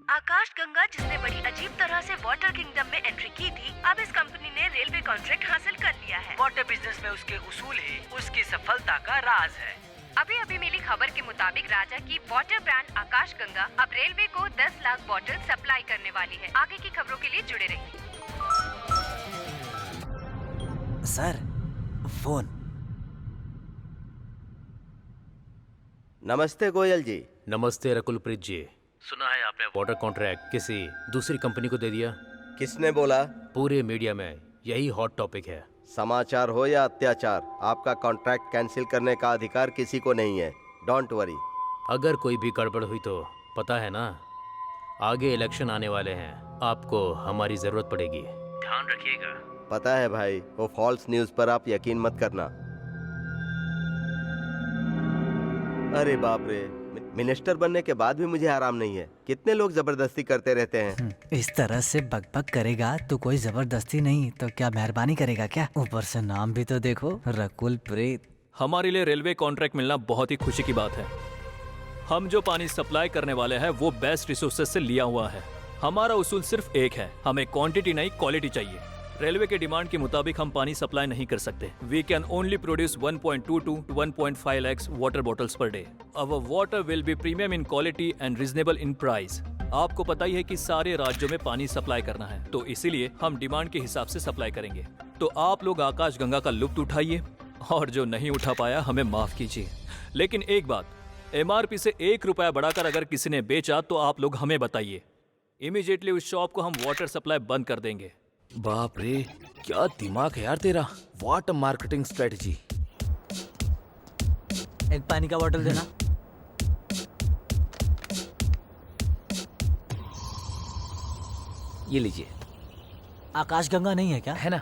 आकाश गंगा, जिसने बड़ी अजीब तरह से वाटर किंगडम में एंट्री की थी, अब इस कंपनी ने रेलवे कॉन्ट्रैक्ट हासिल कर लिया है। वाटर बिजनेस में उसके उसूल ही उसकी सफलता का राज है। अभी अभी मिली खबर के मुताबिक राजा की वाटर ब्रांड आकाश गंगा अब रेलवे को 10 लाख बॉटल सप्लाई करने वाली है। आगे की खबरों के लिए जुड़े रहिए। Sir, phone. नमस्ते गोयल जी। नमस्ते रकुलप्रीत जी। सुना है आपने वाटर कॉन्ट्रैक्ट किसी दूसरी कंपनी को दे दिया? किसने बोला? पूरे मीडिया में यही हॉट टॉपिक है। समाचार हो या अत्याचार, आपका कॉन्ट्रैक्ट कैंसिल करने का अधिकार किसी को नहीं है। Don't worry. अगर कोई भी गड़बड़ हुई तो पता है ना, आगे इलेक्शन आने वाले हैं, आपको हमारी जरूरत पड़ेगी। ध्यान रखिएगा। पता है भाई, वो फॉल्स न्यूज पर आप यकीन मत करना। अरे बाप रे, मिनिस्टर बनने के बाद भी मुझे आराम नहीं है। कितने लोग जबरदस्ती करते रहते हैं। इस तरह से बकबक करेगा तो कोई जबरदस्ती नहीं तो क्या मेहरबानी करेगा क्या? ऊपर से नाम भी तो देखो, रकुलप्रीत। हमारे लिए रेलवे कॉन्ट्रैक्ट मिलना बहुत ही खुशी की बात है। हम जो पानी सप्लाई करने वाले हैं वो बेस्ट रिसोर्सेज से लिया हुआ है। हमारा उसूल सिर्फ एक है, हमें क्वांटिटी नहीं क्वालिटी चाहिए। रेलवे के डिमांड के मुताबिक हम पानी सप्लाई नहीं कर सकते। We can only produce 1.22 to 1.5 lakhs water bottles per day. Our water will be premium in quality and reasonable in price. आपको पता ही है कि सारे राज्यों में पानी सप्लाई करना है, तो इसीलिए हम डिमांड के हिसाब से सप्लाई करेंगे। तो आप लोग आकाश गंगा का लुत्फ उठाइए, और जो नहीं उठा पाया हमें माफ कीजिए। लेकिन एक बात, MRP से 1 रुपया बढ़ाकर अगर किसी ने बेचा तो आप लोग हमें बताइए। इमीडिएटली उस शॉप को हम वाटर सप्लाई बंद कर देंगे। बाप रे, क्या दिमाग है यार तेरा। What a marketing strategy. एक पानी का बोतल देना। ये लीजिए। आकाशगंगा नहीं है क्या? है ना।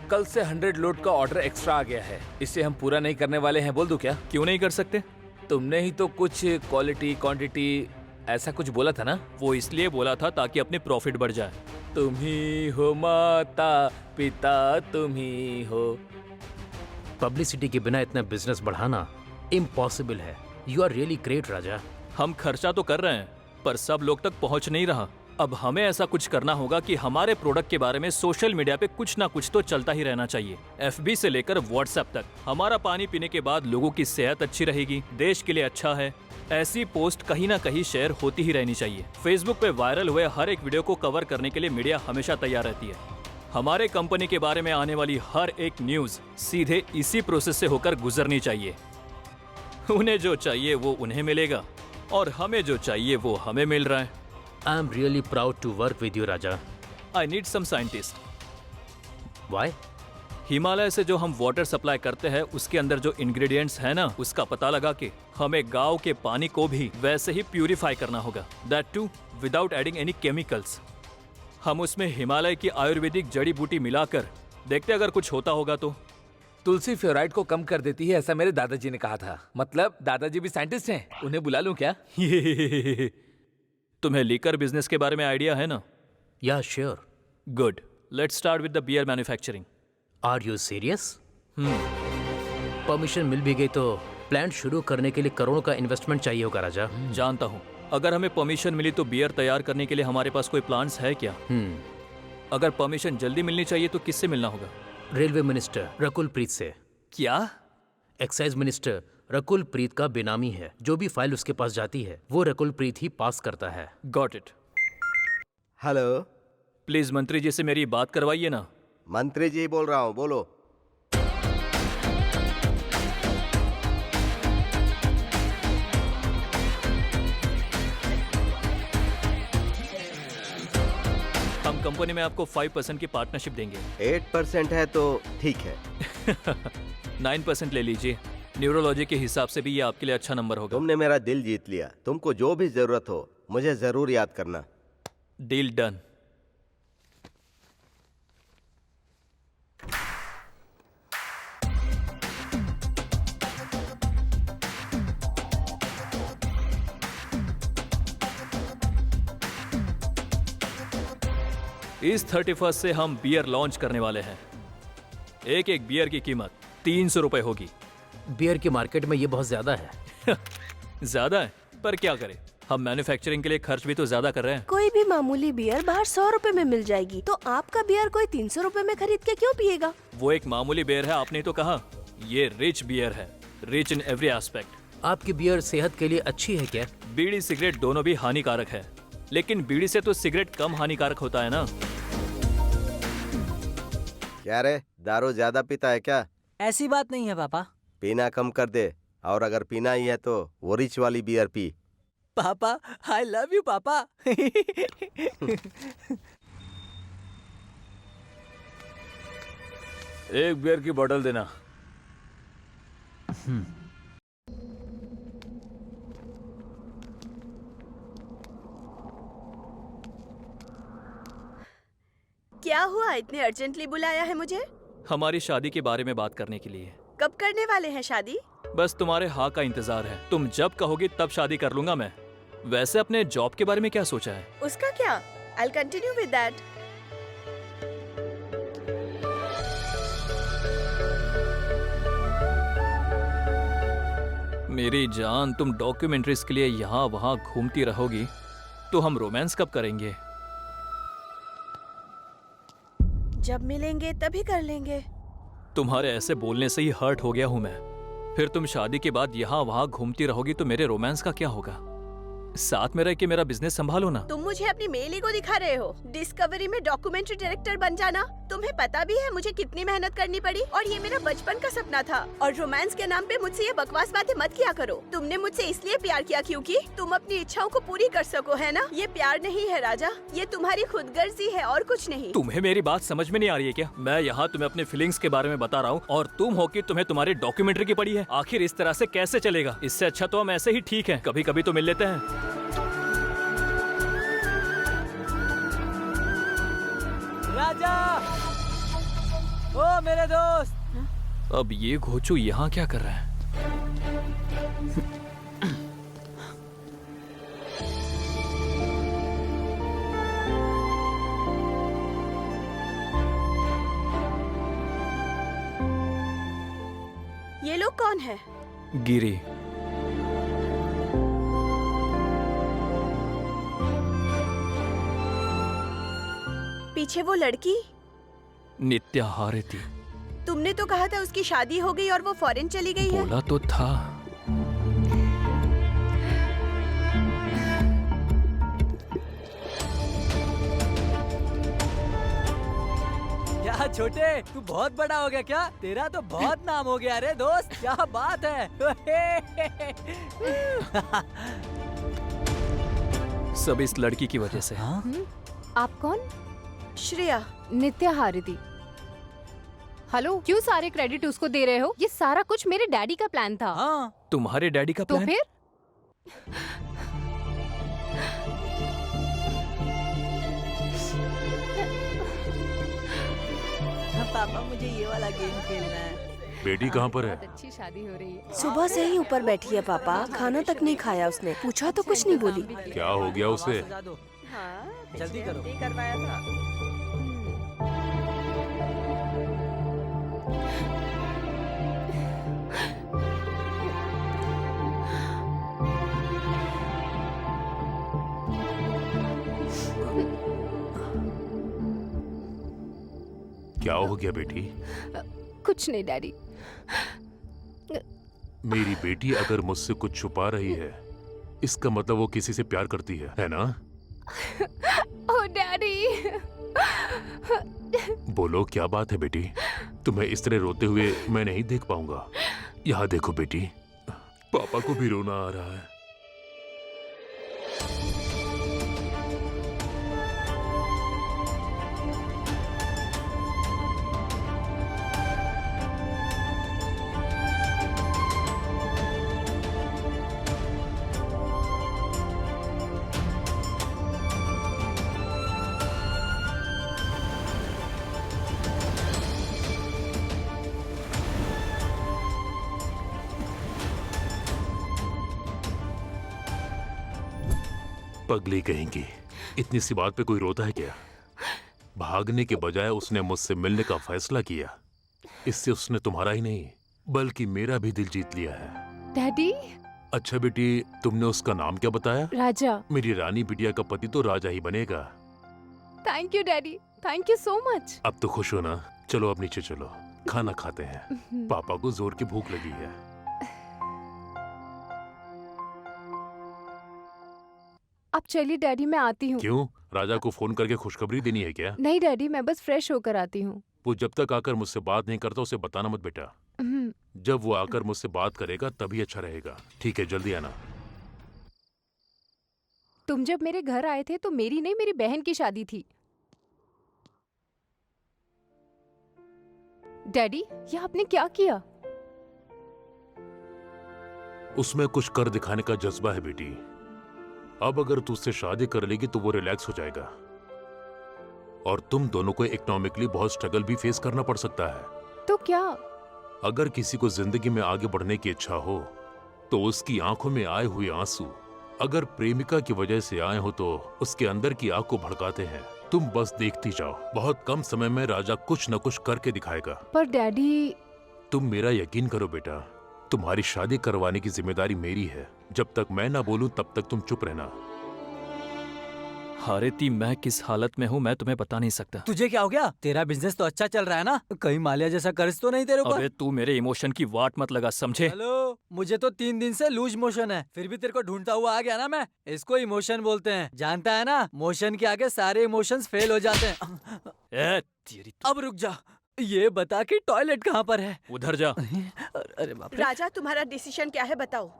कल से 100 लोड का ऑर्डर एक्स्ट्रा आ गया है, इसे हम पूरा नहीं करने वाले हैं। बोल दूं क्या? क्यों नहीं कर सकते? तुमने ही तो कुछ क्वालिटी क्वांटिटी ऐसा कुछ बोला था ना। वो इसलिए बोला था ताकि अपनी प्रॉफिट बढ़ जाए। तुम ही हो माता पिता, तुम ही हो। पब्लिसिटी के बिना इतना बिजनेस बढ़ाना इम्पॉसिबल है। यू आर रियली ग्रेट राजा। हम खर्चा तो कर रहे हैं पर सब लोग तक पहुंच नहीं रहा। अब हमें ऐसा कुछ करना होगा कि हमारे प्रोडक्ट के बारे में सोशल मीडिया पे कुछ ना कुछ तो चलता ही रहना चाहिए। FB से लेकर व्हाट्सएप तक। हमारा पानी पीने के बाद लोगों की सेहत अच्छी रहेगी, देश के लिए अच्छा है, ऐसी पोस्ट कहीं ना कहीं शेयर होती ही रहनी चाहिए। फेसबुक पे वायरल हुए हर एक वीडियो को कवर करने के लिए मीडिया हमेशा तैयार रहती है। हमारे कंपनी के बारे में आने वाली हर एक न्यूज सीधे इसी प्रोसेस से होकर गुजरनी चाहिए। उन्हें जो चाहिए वो उन्हें मिलेगा और हमें जो चाहिए वो हमें मिल रहा है। I am really proud to work with you Raja. I need some scientist. Why? Himalaya से जो हम वाटर सप्लाई करते हैं उसके अंदर जो इंग्रेडिएंट्स है ना, उसका पता लगा के हमें गांव के पानी को भी वैसे ही प्यूरिफाई करना होगा। That too without adding any chemicals. हम उसमें हिमालय की आयुर्वेदिक जड़ी बूटी मिलाकर देखते अगर कुछ होता होगा तो। तुलसी फ्लोराइड को कम कर देती है, ऐसा मेरे दादाजी ने कहा था। मतलब दादाजी भी साइंटिस्ट हैं, उन्हें बुला लूं क्या? तुम्हें लीकर बिजनेस के बारे में आइडिया है ना? Yeah sure. Good, let's start with the beer manufacturing. Are you serious? Permission मिल भी गई तो प्लांट शुरू करने के लिए करोड़ों का इन्वेस्टमेंट चाहिए होगा राजा। जानता हूँ। अगर हमें परमिशन मिली तो बियर तैयार करने के लिए हमारे पास कोई प्लान्स है क्या? अगर परमिशन जल्दी मिलनी चाहिए तो किससे मिलना होगा? रेलवे मिनिस्टर रकुल प्रीत से। क्या? एक्साइज मिनिस्टर रकुल प्रीत का बेनामी है। जो भी फाइल उसके पास जाती है वो रकुल प्रीत ही पास करता है। Got it. हेलो, प्लीज मंत्री जी से मेरी बात करवाइए ना। मंत्री जी बोल रहा हूँ, बोलो। हम कंपनी में आपको 5% की पार्टनरशिप देंगे। 8% है तो ठीक है। 9% ले लीजिए। न्यूरोलॉजी के हिसाब से भी ये आपके लिए अच्छा नंबर होगा। तुमने मेरा दिल जीत लिया। तुमको जो भी जरूरत हो मुझे जरूर याद करना। Deal done. इस 31 से हम बियर लॉन्च करने वाले हैं। एक एक बियर की कीमत 300 रुपए होगी। बियर की मार्केट में ये बहुत ज्यादा है। ज्यादा है पर क्या करें, हम मैन्युफैक्चरिंग के लिए खर्च भी तो ज्यादा कर रहे हैं। कोई भी मामूली बियर बाहर 100 रुपए में मिल जाएगी, तो आपका बियर कोई 300 रुपए में खरीद के क्यों पिएगा? वो एक मामूली बियर है, आपने तो कहा। ये रिच बियर है, रिच इन एवरी एस्पेक्ट। आपकी बियर सेहत के लिए अच्छी है क्या? बीड़ी सिगरेट दोनों भी हानिकारक है, लेकिन बीड़ी से तो सिगरेट कम हानिकारक होता है ना। क्या रे, दारू ज्यादा पीता है क्या? ऐसी बात नहीं है पापा। पीना कम कर दे, और अगर पीना ही है तो वो रिच वाली बियर पी। पापा, आई लव यू पापा। एक बियर की बोतल देना। क्या हुआ, इतने अर्जेंटली बुलाया है मुझे? हमारी शादी के बारे में बात करने के लिए। कब करने वाले हैं शादी? बस तुम्हारे हाँ का इंतजार है। तुम जब कहोगी तब शादी कर लूंगा मैं। वैसे अपने जॉब के बारे में क्या सोचा है? उसका क्या? I'll continue with that. मेरी जान, तुम डॉक्यूमेंट्रीज के लिए यहाँ वहाँ घूमती रहोगी तो हम रोमांस कब करेंगे? जब मिलेंगे तभी कर लेंगे। तुम्हारे ऐसे बोलने से ही हर्ट हो गया हूँ मैं। फिर तुम शादी के बाद यहाँ वहाँ घूमती रहोगी तो मेरे रोमांस का क्या होगा? साथ में रह के मेरा बिजनेस संभालो ना। तुम मुझे अपनी मेल ईगो दिखा रहे हो। डिस्कवरी में डॉक्यूमेंट्री डायरेक्टर बन जाना, तुम्हें पता भी है मुझे कितनी मेहनत करनी पड़ी और ये मेरा बचपन का सपना था। और रोमांस के नाम पे मुझसे ये बकवास बातें मत किया करो। तुमने मुझसे इसलिए प्यार किया क्योंकि तुम अपनी इच्छाओं को पूरी कर सको, है ना? ये प्यार नहीं है राजा, ये तुम्हारी खुदगर्जी है और कुछ नहीं। तुम्हें मेरी बात समझ में नहीं आ रही है क्या? मैं यहाँ तुम्हें अपने फीलिंग्स के बारे में बता रहा हूँ और तुम हो कि तुम्हें तुम्हारी डॉक्यूमेंट्री की पड़ी है। आखिर इस तरह से कैसे चलेगा? इससे अच्छा तो हम ऐसे ही ठीक है, कभी कभी तो मिल लेते हैं। राजा, ओ मेरे दोस्त। अब ये घोचू यहाँ क्या कर रहा है? ये लोग कौन है? गिरी। पीछे वो लड़की? नित्या हारेती। तुमने तो कहा था उसकी शादी हो गई और वो फॉरेन चली गई है। बोला तो था। क्या छोटे, तू बहुत बड़ा हो गया क्या? तेरा तो बहुत नाम हो गया रे दोस्त, क्या बात है। सब इस लड़की की वजह से। आप कौन? श्रेया। नित्या हारिदी। हेलो, क्यों सारे क्रेडिट उसको दे रहे हो? ये सारा कुछ मेरे डैडी का प्लान था। तुम्हारे डैडी का तो प्लान? फिर पापा मुझे ये वाला गेम खेलना है। बेटी कहाँ पर है? अच्छी शादी हो रही है। सुबह से ही ऊपर बैठी है पापा, खाना तक नहीं खाया उसने। पूछा तो कुछ नहीं बोली। क्या हो गया उसे? हाँ, जल्दी करो। करवाया था। क्या हो गया बेटी? कुछ नहीं डैडी। मेरी बेटी अगर मुझसे कुछ छुपा रही है, इसका मतलब वो किसी से प्यार करती है ना? ओह डैडी। बोलो क्या बात है बेटी? तुम्हें इस तरह रोते हुए मैं नहीं देख पाऊंगा। यहाँ देखो बेटी, पापा को भी रोना आ रहा है। पगली कहेंगी, इतनी सी बात पे कोई रोता है क्या? भागने के बजाय उसने मुझसे मिलने का फैसला किया। इससे उसने तुम्हारा ही नहीं बल्कि मेरा भी दिल जीत लिया है। डैडी। अच्छा बेटी, तुमने उसका नाम क्या बताया? राजा। मेरी रानी बिटिया का पति तो राजा ही बनेगा। Thank you daddy, thank you so much. अब तो खुश हो ना? चलो अब नीचे चलो, खाना खाते हैं। पापा को जोर की भूख लगी है। अब चलिए डैडी, मैं आती हूँ। क्यों? राजा को फोन करके खुशखबरी देनी है क्या? नहीं डैडी, मैं बस फ्रेश होकर आती हूँ। वो जब तक आकर मुझसे बात नहीं करता उसे बताना मत बेटा। जब वो आकर मुझसे बात करेगा तभी अच्छा रहेगा। ठीक है, जल्दी आना। तुम जब मेरे घर आए थे तो मेरी नहीं, मेरी बहन की शादी थी। डैडी, ये आपने क्या किया? उसमें कुछ कर दिखाने का जज्बा है बेटी। अब अगर तू उससे शादी कर लेगी तो वो रिलैक्स हो जाएगा और तुम दोनों को इकोनॉमिकली बहुत स्ट्रगल भी फेस करना पड़ सकता है। तो क्या? अगर किसी को जिंदगी में आगे बढ़ने की इच्छा हो तो उसकी आंखों में आए हुए आंसू अगर प्रेमिका की वजह से आए हो तो उसके अंदर की आग को भड़काते हैं। तुम बस देखती जाओ, बहुत कम समय में राजा कुछ न कुछ करके दिखाएगा। पर डैडी। तुम मेरा यकीन करो बेटा, तुम्हारी शादी करवाने की जिम्मेदारी मेरी है। जब तक मैं ना बोलूं तब तक तुम चुप रहना। हारिती, मैं किस हालत में हूँ मैं तुम्हें बता नहीं सकता। तुझे क्या हो गया? तेरा बिजनेस तो अच्छा चल रहा है ना? कहीं मालिया जैसा कर्ज तो नहीं तेरे ऊपर? अबे तू मेरे इमोशन की वाट मत लगा, समझे? हेलो, मुझे तो 3 दिन से लूज मोशन है, फिर भी तेरे को ढूंढता हुआ आ गया ना मैं। इसको इमोशन बोलते हैं, जानता है ना? मोशन के आगे सारे इमोशंस फेल हो जाते हैं। अब रुक जा, ये बता कि टॉयलेट कहाँ पर है? उधर जा। अरे बाप रे। राजा, तुम्हारा डिसीजन क्या है बताओ?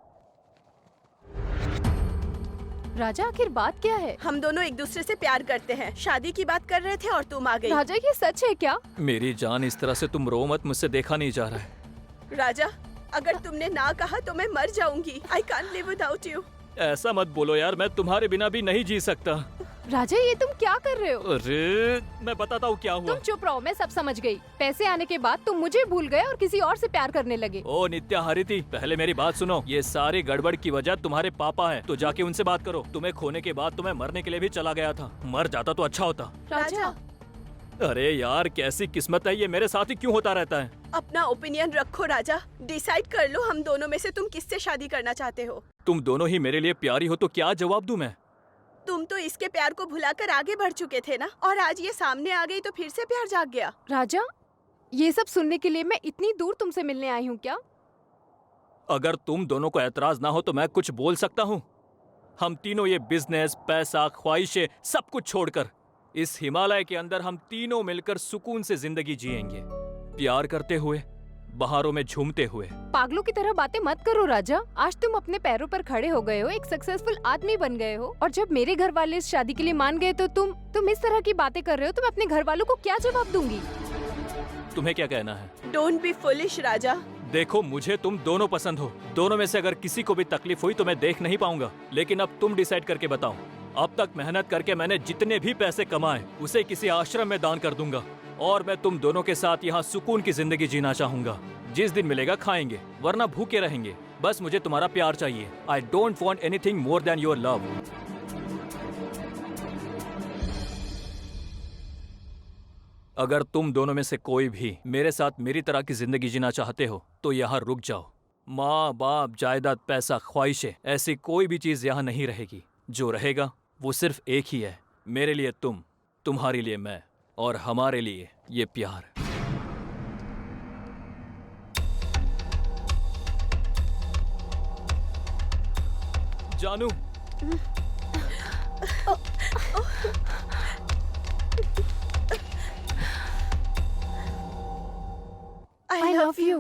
राजा, आखिर बात क्या है? हम दोनों एक दूसरे से प्यार करते हैं, शादी की बात कर रहे थे और तुम आ गई। राजा, ये सच है क्या? मेरी जान, इस तरह से तुम रो मत, मुझसे देखा नहीं जा रहा है। राजा, अगर तुमने ना कहा तो मैं मर जाऊंगी। I can't live without you। ऐसा मत बोलो यार, मैं तुम्हारे बिना भी नहीं जी सकता। राजा, ये तुम क्या कर रहे हो? अरे मैं बताता हूँ क्या हुआ। तुम चुप रहो, मैं सब समझ गई। पैसे आने के बाद तुम मुझे भूल गए और किसी और से प्यार करने लगे। ओ नित्या, हारिती, पहले मेरी बात सुनो। ये सारी गड़बड़ की वजह तुम्हारे पापा हैं, तो जाके उनसे बात करो। तुम्हें खोने के बाद तो मैं मरने के लिए भी चला गया था, मर जाता तो अच्छा होता। राजा, अरे यार, कैसी किस्मत है, ये मेरे साथ ही क्यों होता रहता है? अपना ओपिनियन रखो राजा, डिसाइड कर लो हम दोनों में से तुम किससे शादी करना चाहते हो। तुम दोनों ही मेरे लिए प्यारी हो, तो क्या जवाब दूं मैं? तुम तो इसके प्यार को भुलाकर आगे बढ़ चुके थे ना, और आज ये सामने आ गई तो फिर से प्यार जाग गया। राजा, ये सब सुनने के लिए मैं इतनी दूर तुमसे मिलने आई हूँ क्या? अगर तुम दोनों को एतराज ना हो तो मैं कुछ बोल सकता हूँ। हम तीनों ये बिजनेस, पैसा, ख्वाहिशें, सब कुछ छोड़कर इस हिमालय के अंदर हम तीनों मिलकर सुकून से जिंदगी जिएंगे, प्यार करते हुए, बहारों में झूमते हुए। पागलों की तरह बातें मत करो राजा। आज तुम अपने पैरों पर खड़े हो गए हो, एक सक्सेसफुल आदमी बन गए हो, और जब मेरे घर वाले इस शादी के लिए मान गए तो तुम इस तरह की बातें कर रहे हो। तो मैं अपने घर वालों को क्या जवाब दूंगी? तुम्हें क्या कहना है? डोंट बी फुलिश राजा। देखो, मुझे तुम दोनों पसंद हो। दोनों में से अगर किसी को भी तकलीफ हुई तो मैं देख नहीं पाऊंगा, लेकिन अब तुम डिसाइड करके बताओ। अब तक मेहनत करके मैंने जितने भी पैसे कमाए उसे किसी आश्रम में दान कर दूंगा, और मैं तुम दोनों के साथ यहाँ सुकून की जिंदगी जीना चाहूंगा। जिस दिन मिलेगा खाएंगे, वरना भूखे रहेंगे। बस मुझे तुम्हारा प्यार चाहिए। I don't want anything more than your love. अगर तुम दोनों में से कोई भी मेरे साथ मेरी तरह की जिंदगी जीना चाहते हो तो यहाँ रुक जाओ। माँ बाप, जायदाद, पैसा, ख्वाहिशें, ऐसी कोई भी चीज यहाँ नहीं रहेगी। जो रहेगा वो सिर्फ एक ही है, मेरे लिए तुम, तुम्हारे लिए मैं, और हमारे लिए ये प्यार। जानू, I love you।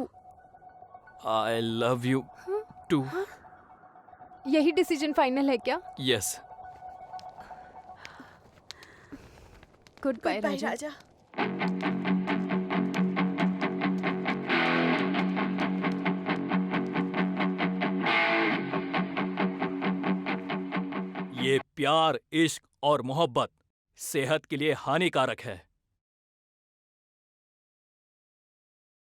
I love you too। यही डिसीजन फाइनल है क्या? Yes। गुड बाय राजा। राजा। ये प्यार, इश्क और मोहब्बत सेहत के लिए हानिकारक है।